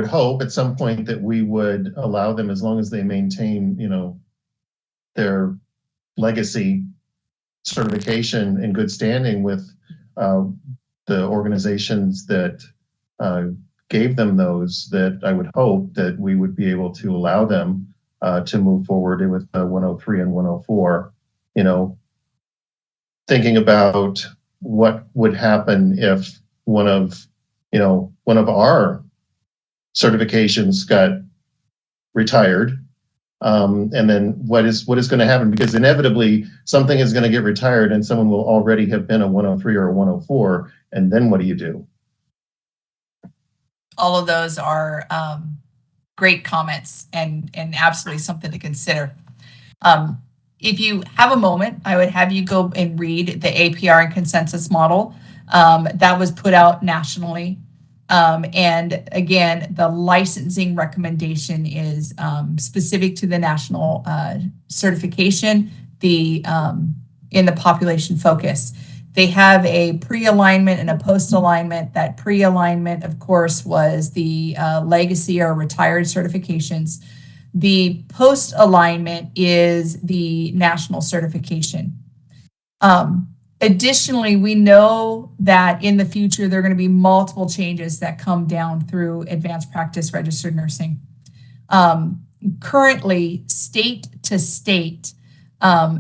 Speaker 9: hope at some point that we would allow them, as long as they maintain, their legacy certification in good standing with the organizations that gave them those, that I would hope that we would be able to allow them to move forward with 103 and 104. Thinking about what would happen if one of our certifications got retired, And then what is going to happen? Because inevitably something is going to get retired and someone will already have been a 103 or a 104. And then what do you do?
Speaker 2: All of those are great comments and absolutely something to consider. If you have a moment, I would have you go and read the APR and consensus model that was put out nationally. And again, the licensing recommendation is specific to the national certification, in the population focus. They have a pre-alignment and a post-alignment. That pre-alignment, of course, was the legacy or retired certifications. The post-alignment is the national certification. Additionally, we know that in the future, there are going to be multiple changes that come down through advanced practice registered nursing. Currently, state to state,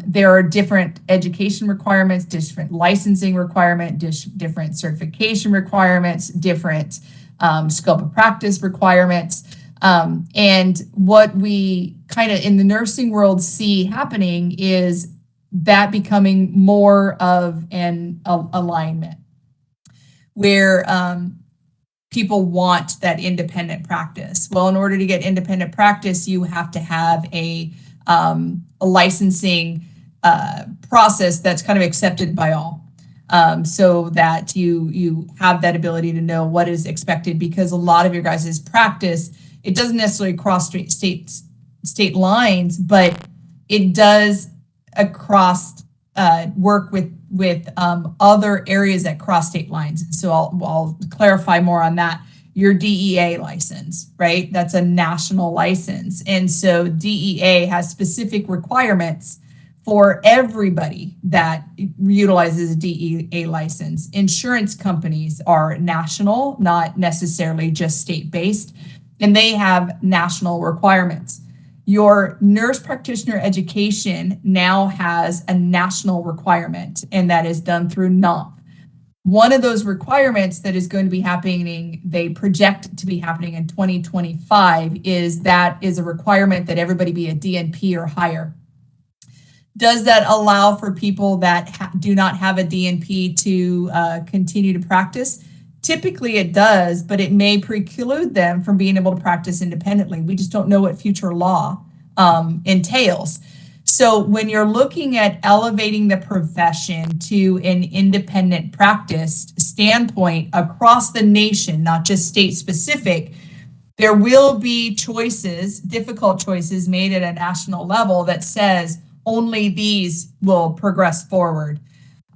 Speaker 2: there are different education requirements, different licensing requirements, different certification requirements, different scope of practice requirements. And what we kind of in the nursing world see happening is that becoming more of an alignment where people want that independent practice. Well, in order to get independent practice, you have to have a licensing process that's kind of accepted by all, so that you have that ability to know what is expected, because a lot of your guys' practice, it doesn't necessarily cross state lines, but it does across work with other areas that cross state lines. So I'll clarify more on that. Your DEA license, right? That's a national license. And so DEA has specific requirements for everybody that utilizes a DEA license. Insurance companies are national, not necessarily just state-based, and they have national requirements. Your nurse practitioner education now has a national requirement, and that is done through NOMP. One of those requirements that is going to be happening, they project to be happening in 2025, is a requirement that everybody be a DNP or higher. Does that allow for people that do not have a DNP to continue to practice? Typically it does, but it may preclude them from being able to practice independently. We just don't know what future law entails. So when you're looking at elevating the profession to an independent practice standpoint across the nation, not just state specific, there will be choices, difficult choices made at a national level that says only these will progress forward.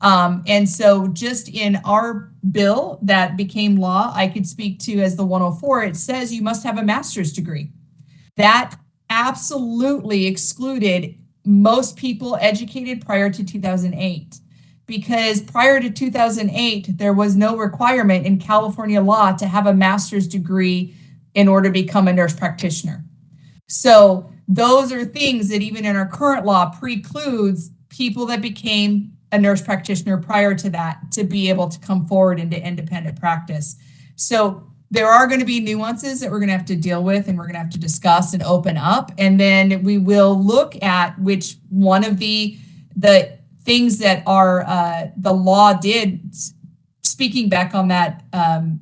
Speaker 2: And so just in our bill that became law, I could speak to as the 104, it says you must have a master's degree. That absolutely excluded most people educated prior to 2008, because prior to 2008, there was no requirement in California law to have a master's degree in order to become a nurse practitioner. So those are things that even in our current law precludes people that became a nurse practitioner prior to that to be able to come forward into independent practice. So there are going to be nuances that we're going to have to deal with, and we're going to have to discuss and open up. And then we will look at which one of the things that are the law did, speaking back on that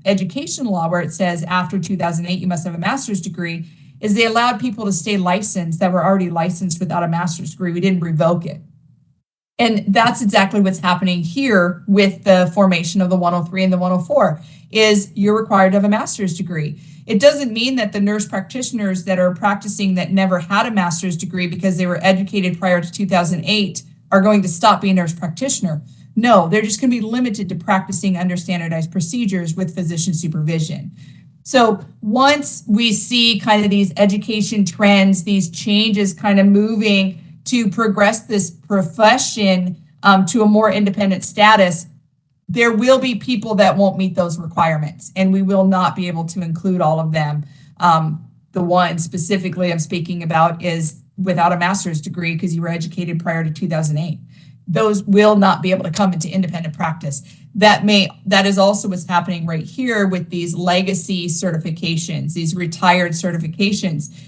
Speaker 2: education law where it says after 2008 you must have a master's degree, is they allowed people to stay licensed that were already licensed without a master's degree. We didn't revoke it. And that's exactly what's happening here with the formation of the 103 and the 104, is you're required to have a master's degree. It doesn't mean that the nurse practitioners that are practicing that never had a master's degree because they were educated prior to 2008 are going to stop being a nurse practitioner. No, they're just going to be limited to practicing under standardized procedures with physician supervision. So once we see kind of these education trends, these changes kind of moving to progress this profession to a more independent status, there will be people that won't meet those requirements, and we will not be able to include all of them. The one specifically I'm speaking about is without a master's degree because you were educated prior to 2008. Those will not be able to come into independent practice. That is also what's happening right here with these legacy certifications, these retired certifications.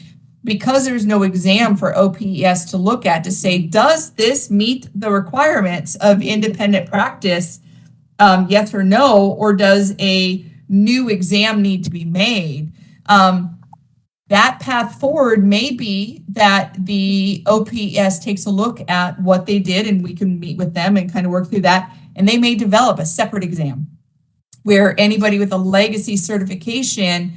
Speaker 2: because there's no exam for OPES to look at to say, does this meet the requirements of independent practice, yes or no, or does a new exam need to be made? That path forward may be that the OPES takes a look at what they did, and we can meet with them and kind of work through that, and they may develop a separate exam where anybody with a legacy certification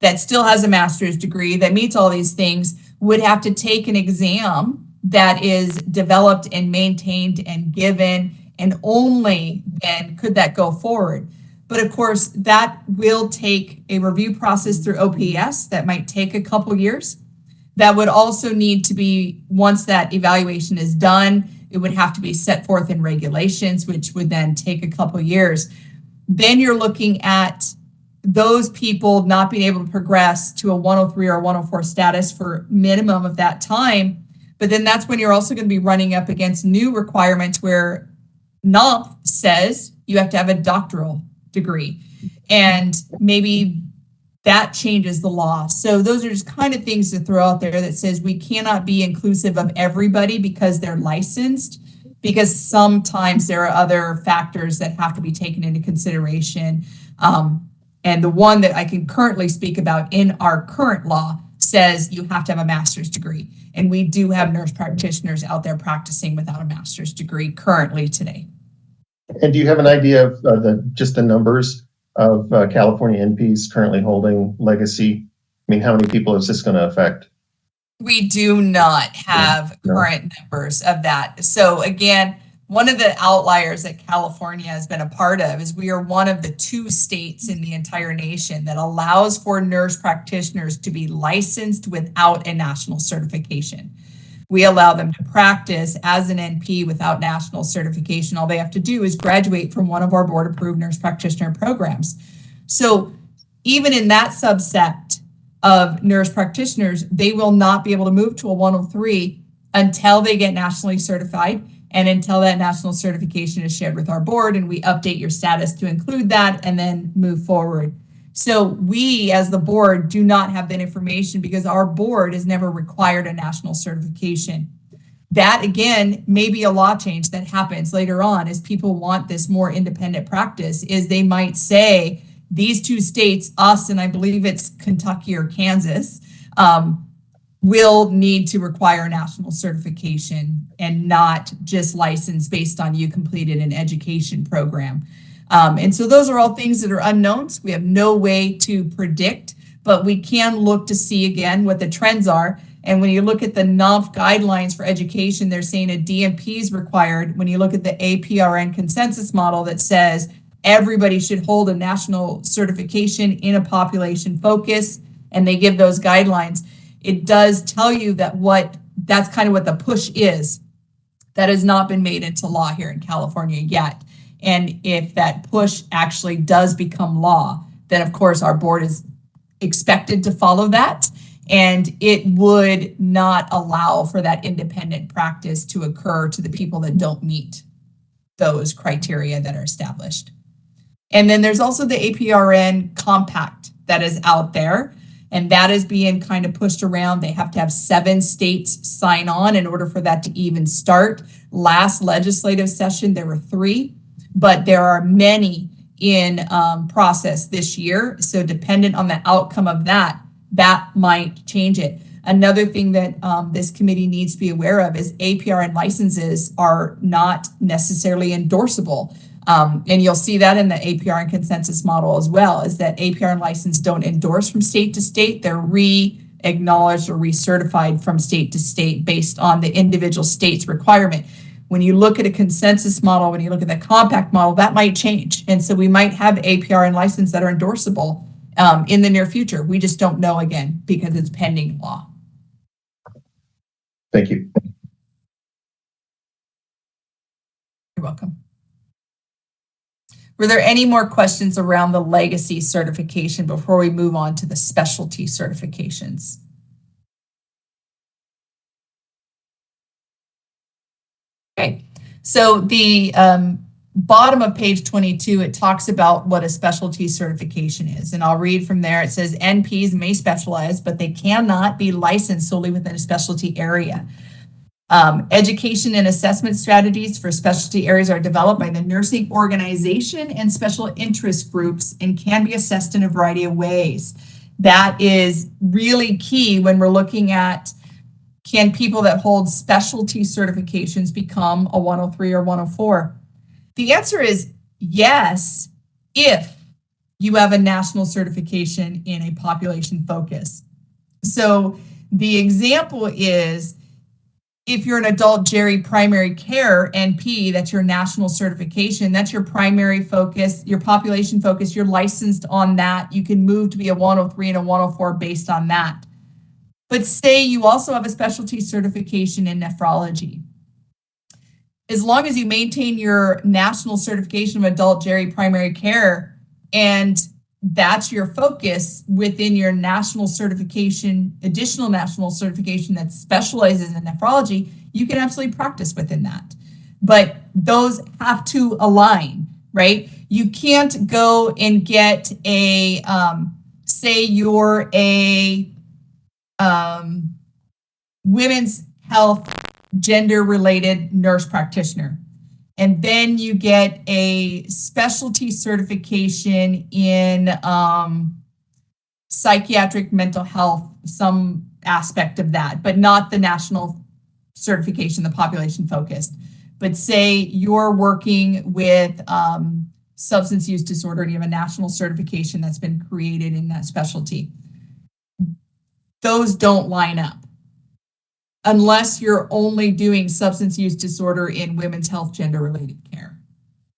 Speaker 2: that still has a master's degree that meets all these things would have to take an exam that is developed and maintained and given, and only then could that go forward. But of course, that will take a review process through OPS that might take a couple years. That would also need to be, once that evaluation is done, it would have to be set forth in regulations, which would then take a couple years. Then you're looking at those people not being able to progress to a 103 or 104 status for minimum of that time. But then that's when you're also going to be running up against new requirements where NOMF says you have to have a doctoral degree, and maybe that changes the law. So those are just kind of things to throw out there that says we cannot be inclusive of everybody because they're licensed, because sometimes there are other factors that have to be taken into consideration. And the one that I can currently speak about in our current law says you have to have a master's degree. And we do have nurse practitioners out there practicing without a master's degree currently today.
Speaker 9: And do you have an idea of just the numbers of California NPs currently holding legacy? I mean, how many people is this going to affect?
Speaker 2: We do not have current numbers of that. So again, one of the outliers that California has been a part of is we are one of the 2 states in the entire nation that allows for nurse practitioners to be licensed without a national certification. We allow them to practice as an NP without national certification. All they have to do is graduate from one of our board-approved nurse practitioner programs. So even in that subset of nurse practitioners, they will not be able to move to a 103 until they get nationally certified and until that national certification is shared with our board and we update your status to include that and then move forward. So we, as the board, do not have that information because our board has never required a national certification. That, again, may be a law change that happens later on as people want this more independent practice, is they might say these 2 states, us and I believe it's Kentucky or Kansas, will need to require national certification and not just license based on you completed an education program. And so those are all things that are unknowns. We have no way to predict, but we can look to see again what the trends are. And when you look at the NOMF guidelines for education, they're saying a DNP is required. When you look at the APRN consensus model that says everybody should hold a national certification in a population focus, and they give those guidelines, it does tell you that that's kind of what the push is. That has not been made into law here in California yet. And if that push actually does become law, then of course our board is expected to follow that. And it would not allow for that independent practice to occur to the people that don't meet those criteria that are established. And then there's also the APRN compact that is out there. And that is being kind of pushed around. They have to have 7 states sign on in order for that to even start. Last legislative session, there were 3. But there are many in process this year. So dependent on the outcome of that might change it. Another thing that this committee needs to be aware of is APRN licenses are not necessarily endorsable. And you'll see that in the APRN consensus model as well, is that APRN licenses don't endorse from state to state. They're re-acknowledged or recertified from state to state based on the individual state's requirement. When you look at a consensus model, when you look at the compact model, that might change. And so we might have APRN licenses that are endorsable in the near future. We just don't know again because it's pending law.
Speaker 9: Thank you.
Speaker 2: You're welcome. Were there any more questions around the legacy certification before we move on to the specialty certifications? Okay, so the bottom of page 22, it talks about what a specialty certification is. And I'll read from there. It says NPs may specialize, but they cannot be licensed solely within a specialty area. Education and assessment strategies for specialty areas are developed by the nursing organization and special interest groups and can be assessed in a variety of ways. That is really key when we're looking at, can people that hold specialty certifications become a 103 or 104? The answer is yes, if you have a national certification in a population focus. So the example is, if you're an adult geri primary care NP, that's your national certification, that's your primary focus, your population focus, you're licensed on that. You can move to be a 103 and a 104 based on that. But say you also have a specialty certification in nephrology. As long as you maintain your national certification of adult geri primary care, and that's your focus within your national certification, additional national certification that specializes in nephrology, you can absolutely practice within that. But those have to align, right? You can't go and get a, say you're a women's health gender-related nurse practitioner, and then you get a specialty certification in psychiatric mental health, some aspect of that, but not the national certification, the population focused. But say you're working with substance use disorder and you have a national certification that's been created in that specialty. Those don't line up unless you're only doing substance use disorder in women's health gender-related care.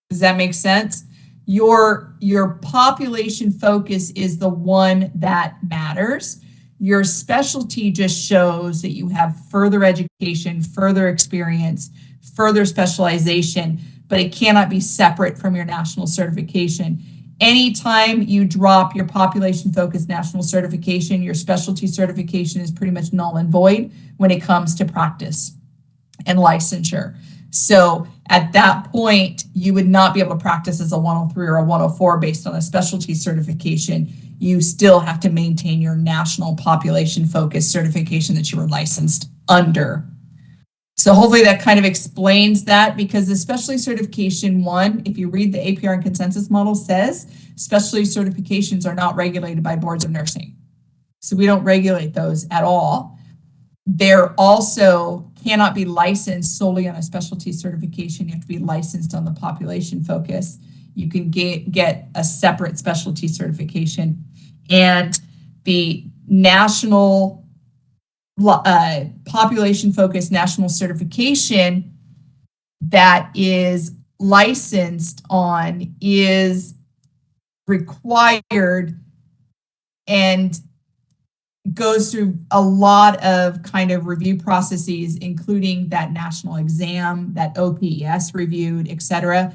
Speaker 2: Does that make sense? Your population focus is the one that matters. Your specialty just shows that you have further education, further experience, further specialization, but it cannot be separate from your national certification. Anytime you drop your population focused national certification, your specialty certification is pretty much null and void when it comes to practice and licensure. So at that point, you would not be able to practice as a 103 or a 104 based on a specialty certification. You still have to maintain your national population focused certification that you were licensed under. So hopefully that kind of explains that, because the specialty certification one, if you read the APR and consensus model, says specialty certifications are not regulated by boards of nursing. So we don't regulate those at all. They're also cannot be licensed solely on a specialty certification. You have to be licensed on the population focus. You can get a separate specialty certification. And the national population focused national certification that is licensed on is required and goes through a lot of kind of review processes, including that national exam, that OPES reviewed, et cetera.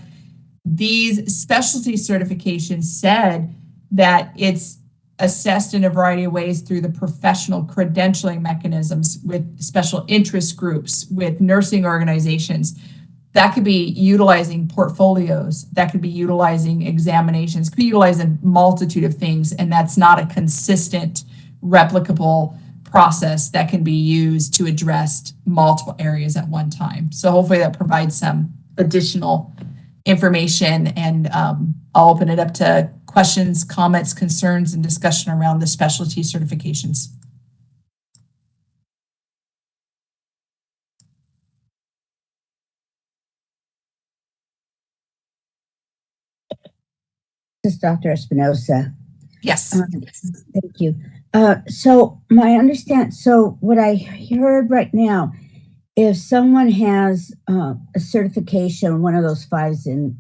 Speaker 2: These specialty certifications said that it's assessed in a variety of ways through the professional credentialing mechanisms with special interest groups, with nursing organizations. That could be utilizing portfolios, that could be utilizing examinations, could be utilizing a multitude of things, and that's not a consistent, replicable process that can be used to address multiple areas at one time. So hopefully that provides some additional information, and I'll open it up to questions, comments, concerns, and discussion around the specialty certifications.
Speaker 8: This is Dr. Espinosa.
Speaker 2: Yes.
Speaker 8: Thank you. So what I heard right now, if someone has a certification, one of those fives in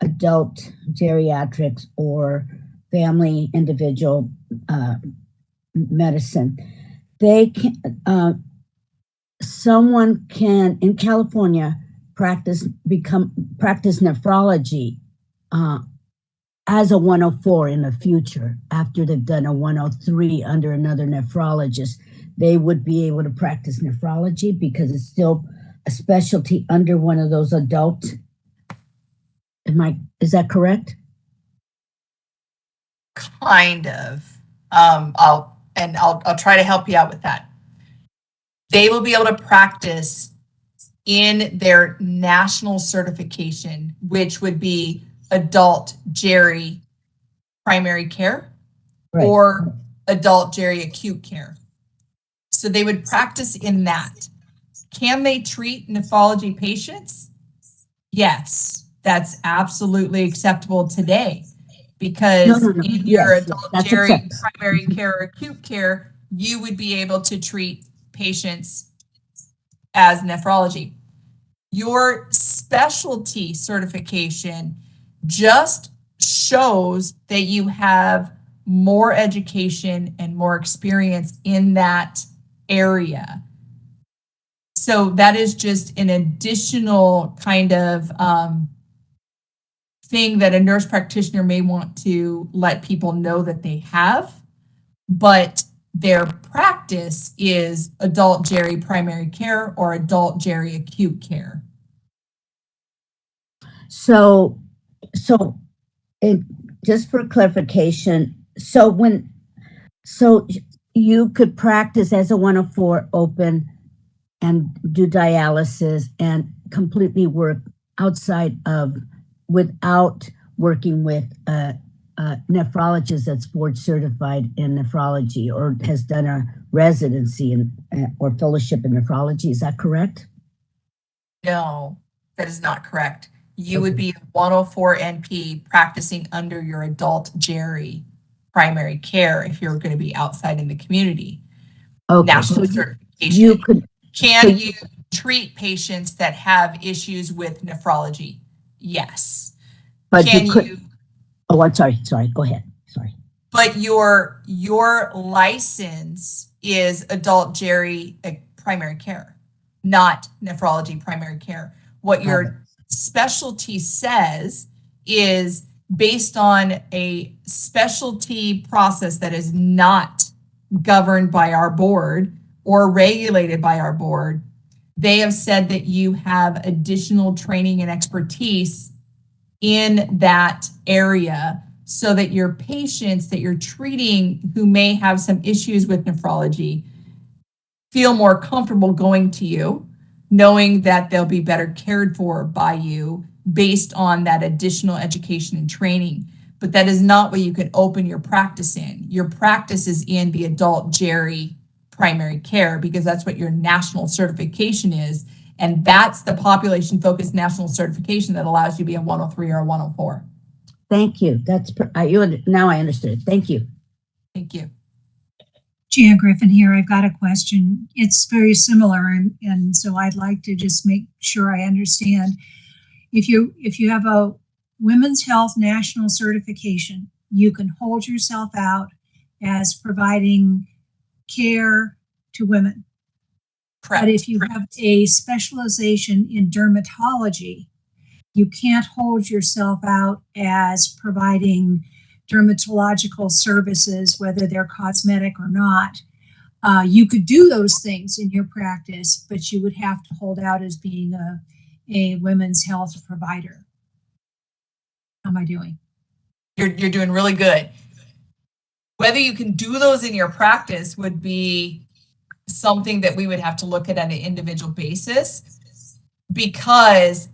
Speaker 8: adult geriatrics or family individual medicine, they can, someone can in California practice nephrology as a 104 in the future. After they've done a 103 under another nephrologist, they would be able to practice nephrology because it's still a specialty under one of those adult Is that correct?
Speaker 2: Kind of. I'll try to help you out with that. They will be able to practice in their national certification, which would be adult Geri primary care or adult Geri acute care. So they would practice in that. Can they treat nephrology patients? Yes, that's absolutely acceptable today, because in your adult Geri primary care or acute care, you would be able to treat patients as nephrology. Your specialty certification just shows that you have more education and more experience in that area. So that is just an additional kind of thing that a nurse practitioner may want to let people know that they have, but their practice is adult Geri primary care or adult Geri acute care.
Speaker 8: So just for clarification, so you could practice as a 104 open and do dialysis and completely work without working with a nephrologist that's board certified in nephrology or has done a residency or fellowship in nephrology. Is that correct?
Speaker 2: No, that is not correct. You would be a 104 NP practicing under your adult Geri primary care if you're going to be outside in the community.
Speaker 8: Okay,
Speaker 2: National
Speaker 8: so
Speaker 2: certification. Can you treat patients that have issues with nephrology? Yes.
Speaker 8: But oh, I'm sorry. Go ahead. Sorry.
Speaker 2: But your license is adult Geri primary care, not nephrology primary care. What your specialty says is based on a specialty process that is not governed by our board or regulated by our board. They have said that you have additional training and expertise in that area so that your patients that you're treating who may have some issues with nephrology feel more comfortable going to you, knowing that they'll be better cared for by you based on that additional education and training. But that is not what you can open your practice in. Your practice is in the adult Geri primary care because that's what your national certification is. And that's the population focused national certification that allows you to be a 103 or a 104.
Speaker 8: Thank you. Now I understood. Thank you.
Speaker 2: Thank you.
Speaker 12: Jan Griffin here. I've got a question. It's very similar, and so I'd like to just make sure I understand. If you have a women's health national certification, you can hold yourself out as providing care to women.
Speaker 2: Correct.
Speaker 12: But if you have a specialization in dermatology, you can't hold yourself out as providing dermatological services, whether they're cosmetic or not. You could do those things in your practice, but you would have to hold out as being a women's health provider. How am I doing?
Speaker 2: You're doing really good. Whether you can do those in your practice would be something that we would have to look at on an individual basis, because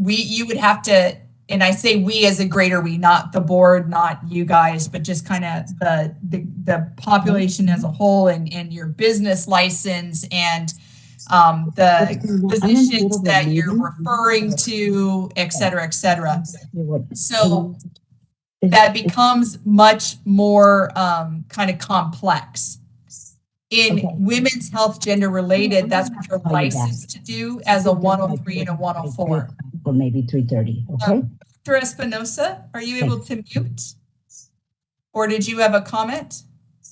Speaker 2: you would have to, and I say we as a greater we, not the board, not you guys, but just kind of the population as a whole, and your business license and the physicians that you're referring to, et cetera, et cetera. So that becomes much more kind of complex. In women's health, gender related, that's what you're licensed to do as a 103 and a 104.
Speaker 8: Or maybe 3:30. Okay.
Speaker 2: Dr. Espinosa, are you able to mute? Or did you have a comment?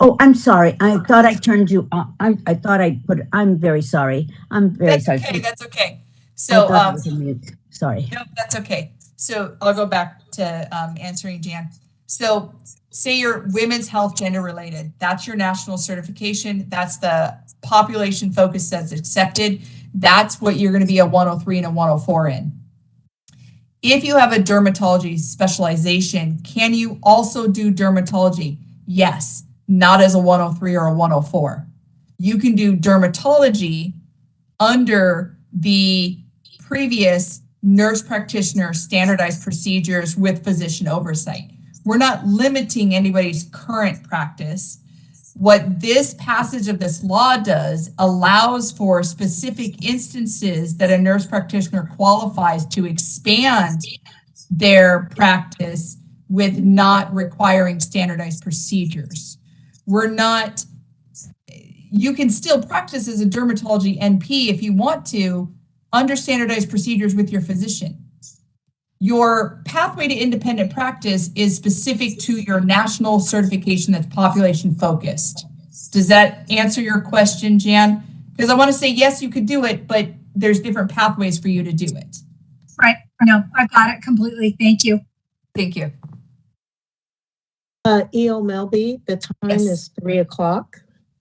Speaker 8: Oh, I'm sorry. I thought I turned you on. I thought I put. I'm very sorry. I'm very sorry.
Speaker 2: Okay, that's okay. So
Speaker 8: I was on mute. Sorry.
Speaker 2: No, that's okay. So I'll go back to answering Jan. So say you're women's health gender related. That's your national certification. That's the population focus that's accepted. That's what you're going to be a 103 and a 104 in. If you have a dermatology specialization, can you also do dermatology? Yes, not as a 103 or a 104. You can do dermatology under the previous nurse practitioner standardized procedures with physician oversight. We're not limiting anybody's current practice. What this passage of this law does allows for specific instances that a nurse practitioner qualifies to expand their practice with not requiring standardized procedures. You can still practice as a dermatology NP if you want to under standardized procedures with your physician. Your pathway to independent practice is specific to your national certification that's population focused. Does that answer your question, Jan? Because I want to say, yes, you could do it, but there's different pathways for you to do it.
Speaker 12: Right. No, I got it completely. Thank you.
Speaker 2: Thank you.
Speaker 1: E.O. Melby, the time is 3:00.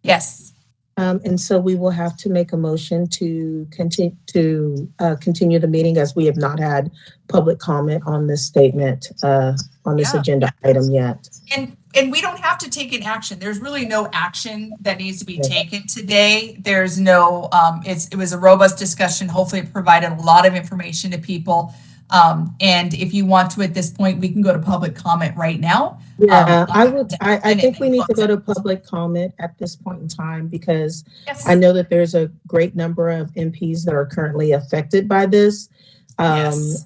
Speaker 2: Yes.
Speaker 1: And so we will have to make a motion to continue the meeting, as we have not had public comment on this statement, on this agenda item yet.
Speaker 2: And we don't have to take an action. There's really no action that needs to be taken today. There's no, it was a robust discussion. Hopefully it provided a lot of information to people. And if you want to, at this point, we can go to public comment right now.
Speaker 1: Yeah, I think we need to go to public comment at this point in time, because I know that there's a great number of MPs that are currently affected by this. And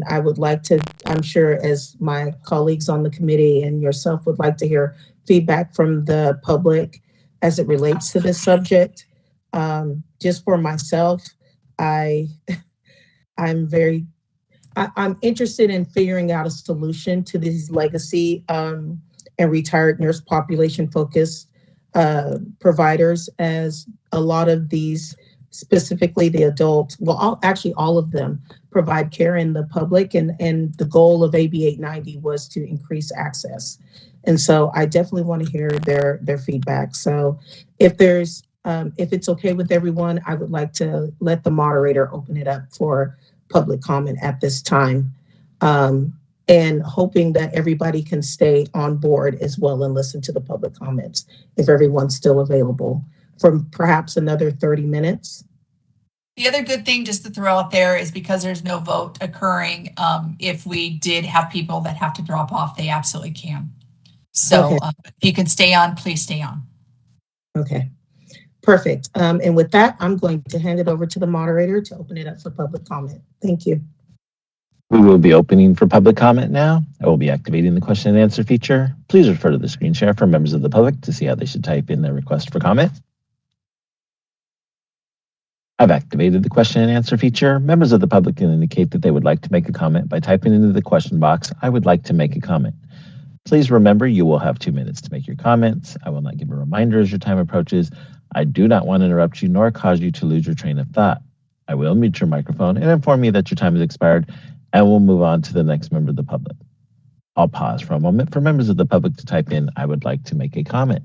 Speaker 1: I would like to, I'm sure, as my colleagues on the committee and yourself would like to hear feedback from the public as it relates to this subject. Just for myself, I'm interested in figuring out a solution to these legacy and retired nurse population focused providers, as a lot of these, specifically the adults, well, actually all of them provide care in the public, and the goal of AB 890 was to increase access. And so I definitely want to hear their feedback. So if it's okay with everyone, I would like to let the moderator open it up for public comment at this time, and hoping that everybody can stay on board as well and listen to the public comments if everyone's still available for perhaps another 30 minutes.
Speaker 2: The other good thing just to throw out there is, because there's no vote occurring, if we did have people that have to drop off, they absolutely can. So if you can stay on, please stay on.
Speaker 1: Okay, perfect. And with that, I'm going to hand it over to the moderator to open it up for public comment. Thank you.
Speaker 7: We will be opening for public comment now. I will be activating the question and answer feature. Please refer to the screen share for members of the public to see how they should type in their request for comment. I've activated the question and answer feature. Members of the public can indicate that they would like to make a comment by typing into the question box, "I would like to make a comment." Please remember, you will have 2 minutes to make your comments. I will not give a reminder as your time approaches. I do not want to interrupt you nor cause you to lose your train of thought. I will mute your microphone and inform you that your time has expired, and we'll move on to the next member of the public. I'll pause for a moment for members of the public to type in, "I would like to make a comment."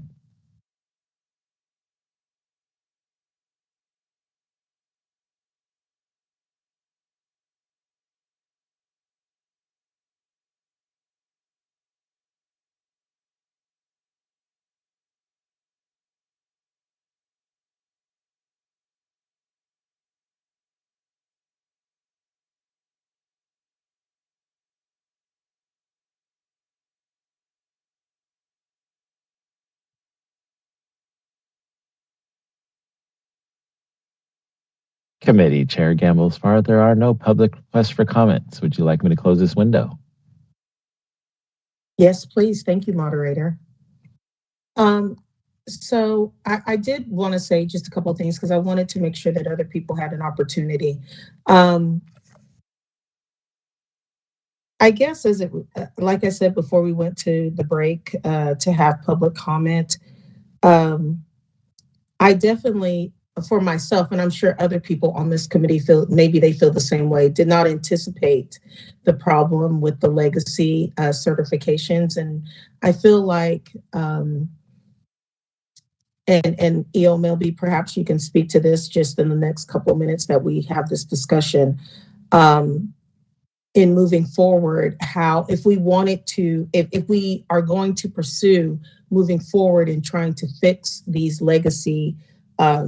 Speaker 7: Committee Chair Gamble Spar, there are no public requests for comments. Would you like me to close this window?
Speaker 1: Yes, please. Thank you, moderator. So I did want to say just a couple of things, because I wanted to make sure that other people had an opportunity. I guess, like I said before we went to the break, to have public comment, I definitely, for myself, and I'm sure other people on this committee feel the same way, did not anticipate the problem with the legacy certifications. And I feel like, and E.O. Melby, perhaps you can speak to this just in the next couple of minutes that we have this discussion. in moving forward, how, if we wanted to, if we are going to pursue moving forward and trying to fix these legacy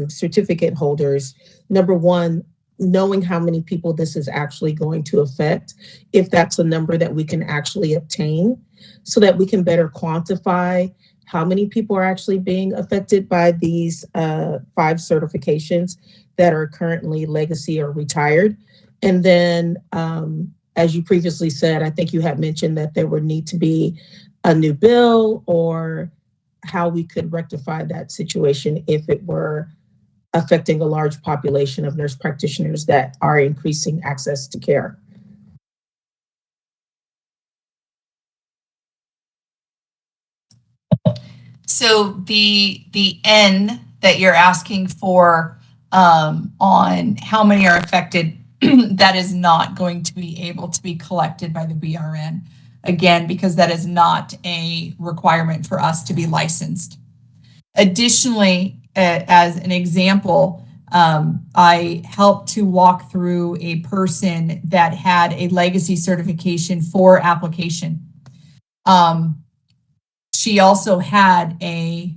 Speaker 1: certificate holders, number one, knowing how many people this is actually going to affect, if that's a number that we can actually obtain, so that we can better quantify how many people are actually being affected by these 5 certifications that are currently legacy or retired. And then, as you previously said, I think you had mentioned that there would need to be a new bill, or how we could rectify that situation if it were affecting a large population of nurse practitioners that are increasing access to care.
Speaker 2: So the N that you're asking for on how many are affected, that is not going to be able to be collected by the BRN. Again, because that is not a requirement for us to be licensed. Additionally, as an example, I helped to walk through a person that had a legacy certification for application. She also had a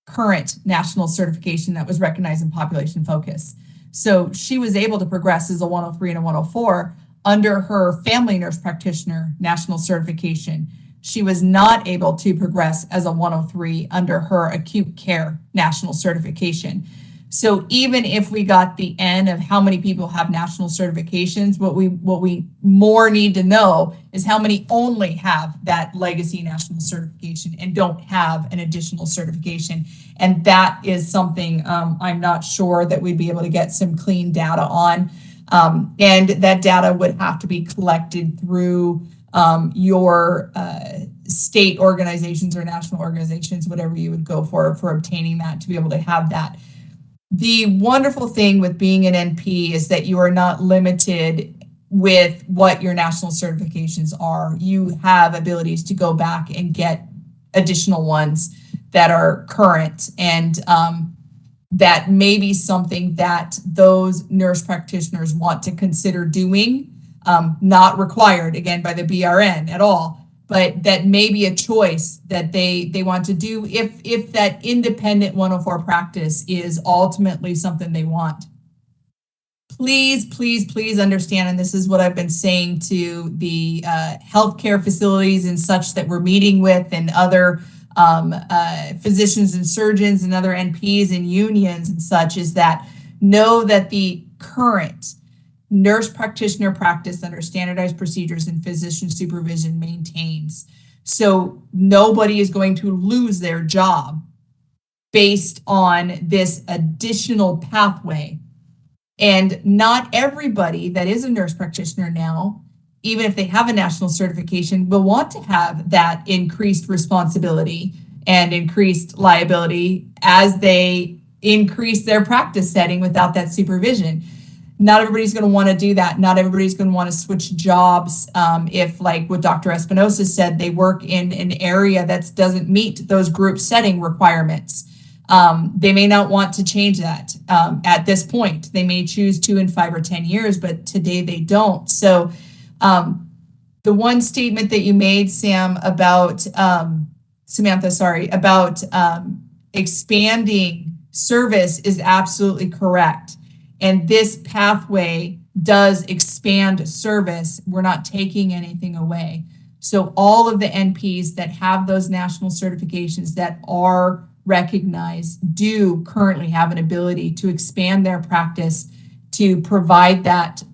Speaker 2: current national certification that was recognized in population focus. So she was able to progress as a 103 and a 104 under her family nurse practitioner national certification. She was not able to progress as a 103 under her acute care national certification. So even if we got the N of how many people have national certifications, what we more need to know is how many only have that legacy national certification and don't have an additional certification. And that is something I'm not sure that we'd be able to get some clean data on. And that data would have to be collected through your state organizations or national organizations, whatever you would go for obtaining that, to be able to have that. The wonderful thing with being an NP is that you are not limited with what your national certifications are. You have abilities to go back and get additional ones that are current, and that may be something that those nurse practitioners want to consider doing. Not required, again, by the BRN at all, but that may be a choice that they want to do if that independent 104 practice is ultimately something they want. Please, please, please understand, and this is what I've been saying to the healthcare facilities and such that we're meeting with, and other physicians and surgeons and other NPs and unions and such, is that know that the current nurse practitioner practice under standardized procedures and physician supervision maintains. So nobody is going to lose their job based on this additional pathway. And not everybody that is a nurse practitioner now, even if they have a national certification, will want to have that increased responsibility and increased liability as they increase their practice setting without that supervision. Not everybody's going to want to do that. Not everybody's going to want to switch jobs if, like what Dr. Espinosa said, they work in an area that doesn't meet those group setting requirements. They may not want to change that at this point. They may choose to in 5 or 10 years, but today they don't. So the one statement that you made, Sam, about Samantha, sorry, about expanding service is absolutely correct. And this pathway does expand service. We're not taking anything away. So all of the NPs that have those national certifications that are recognized do currently have an ability to expand their practice to provide that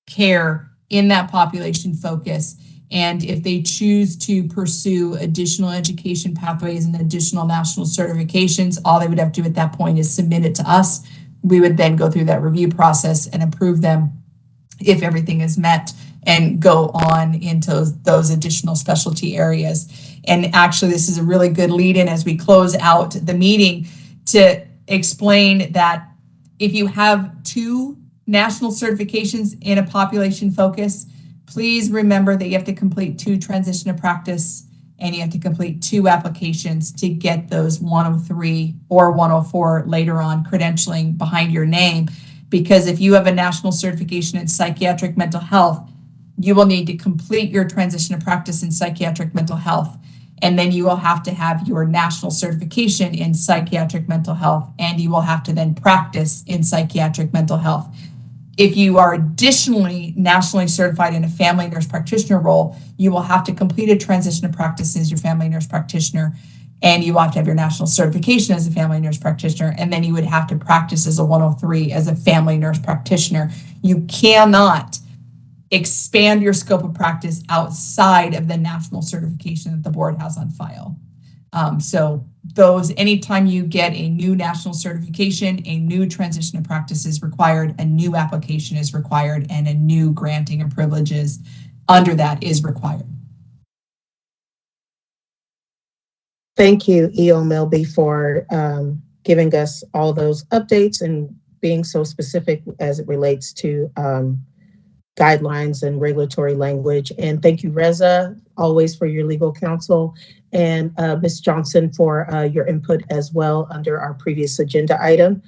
Speaker 2: care in that population focus. And if they choose to pursue additional education pathways and additional national certifications, all they would have to do at that point is submit it to us. We would then go through that review process and approve them if everything is met, and go on into those additional specialty areas. And actually, this is a really good lead in as we close out the meeting to explain that if you have 2 national certifications in a population focus, please remember that you have to complete 2 transition of practice, and you have to complete 2 applications to get those 103 or 104 later on credentialing behind your name. Because if you have a national certification in psychiatric mental health, you will need to complete your transition to practice in psychiatric mental health. And then you will have to have your national certification in psychiatric mental health, and you will have to then practice in psychiatric mental health. If you are additionally nationally certified in a family nurse practitioner role, you will have to complete a transition to practice as your family nurse practitioner, and you will have to have your national certification as a family nurse practitioner, and then you would have to practice as a 103 as a family nurse practitioner. You cannot expand your scope of practice outside of the national certification that the board has on file. So those, anytime you get a new national certification, a new transition to practice is required, a new application is required, and a new granting of privileges under that is required.
Speaker 1: Thank you, EO Melby, for giving us all those updates and being so specific as it relates to guidelines and regulatory language. And thank you, Reza, always for your legal counsel, and Ms. Johnson for your input as well under our previous agenda item.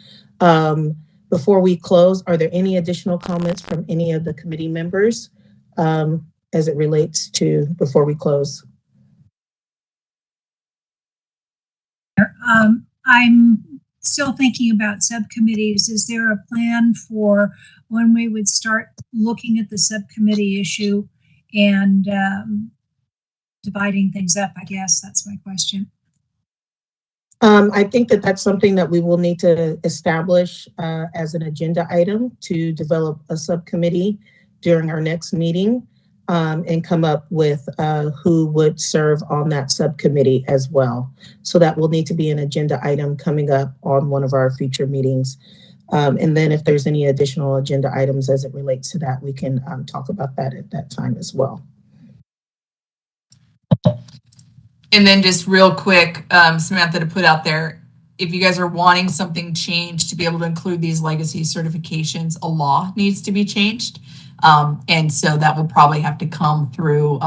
Speaker 1: Before we close, are there any additional comments from any of the committee members as it relates to before we close?
Speaker 12: I'm still thinking about subcommittees. Is there a plan for when we would start looking at the subcommittee issue and dividing things up? I guess that's my question.
Speaker 1: I think that that's something that we will need to establish as an agenda item to develop a subcommittee during our next meeting and come up with who would serve on that subcommittee as well. So that will need to be an agenda item coming up on one of our future meetings. And then if there's any additional agenda items as it relates to that, we can talk about that at that time as well.
Speaker 2: And then just real quick, Samantha, to put out there, if you guys are wanting something changed to be able to include these legacy certifications, a law needs to be changed. And so that will probably have to come through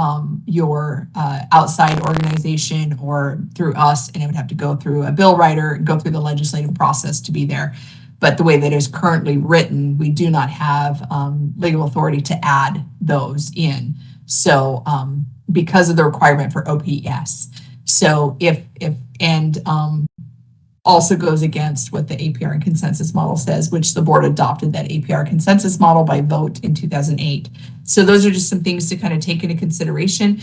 Speaker 2: your outside organization or through us, and it would have to go through a bill writer, go through the legislative process to be there. But the way that is currently written, we do not have legal authority to add those in. So because of the requirement for OPS. So also goes against what the APR and consensus model says, which the board adopted that APR consensus model by vote in 2008. So those are just some things to kind of take into consideration.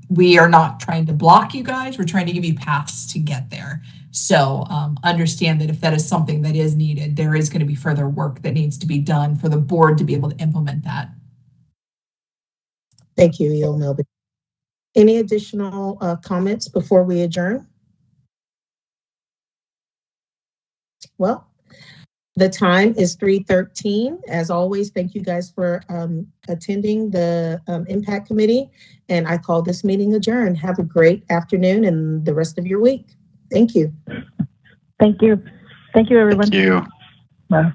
Speaker 2: We are not trying to block you guys. We're trying to give you paths to get there. So understand that if that is something that is needed, there is going to be further work that needs to be done for the board to be able to implement that.
Speaker 1: Thank you, E.O. Melby. Any additional comments before we adjourn? Well, the time is 3:13. As always, thank you guys for attending the Impact Committee, and I call this meeting adjourned. Have a great afternoon and the rest of your week. Thank you.
Speaker 5: Thank you. Thank you, everyone.
Speaker 6: Thank you.
Speaker 5: Bye.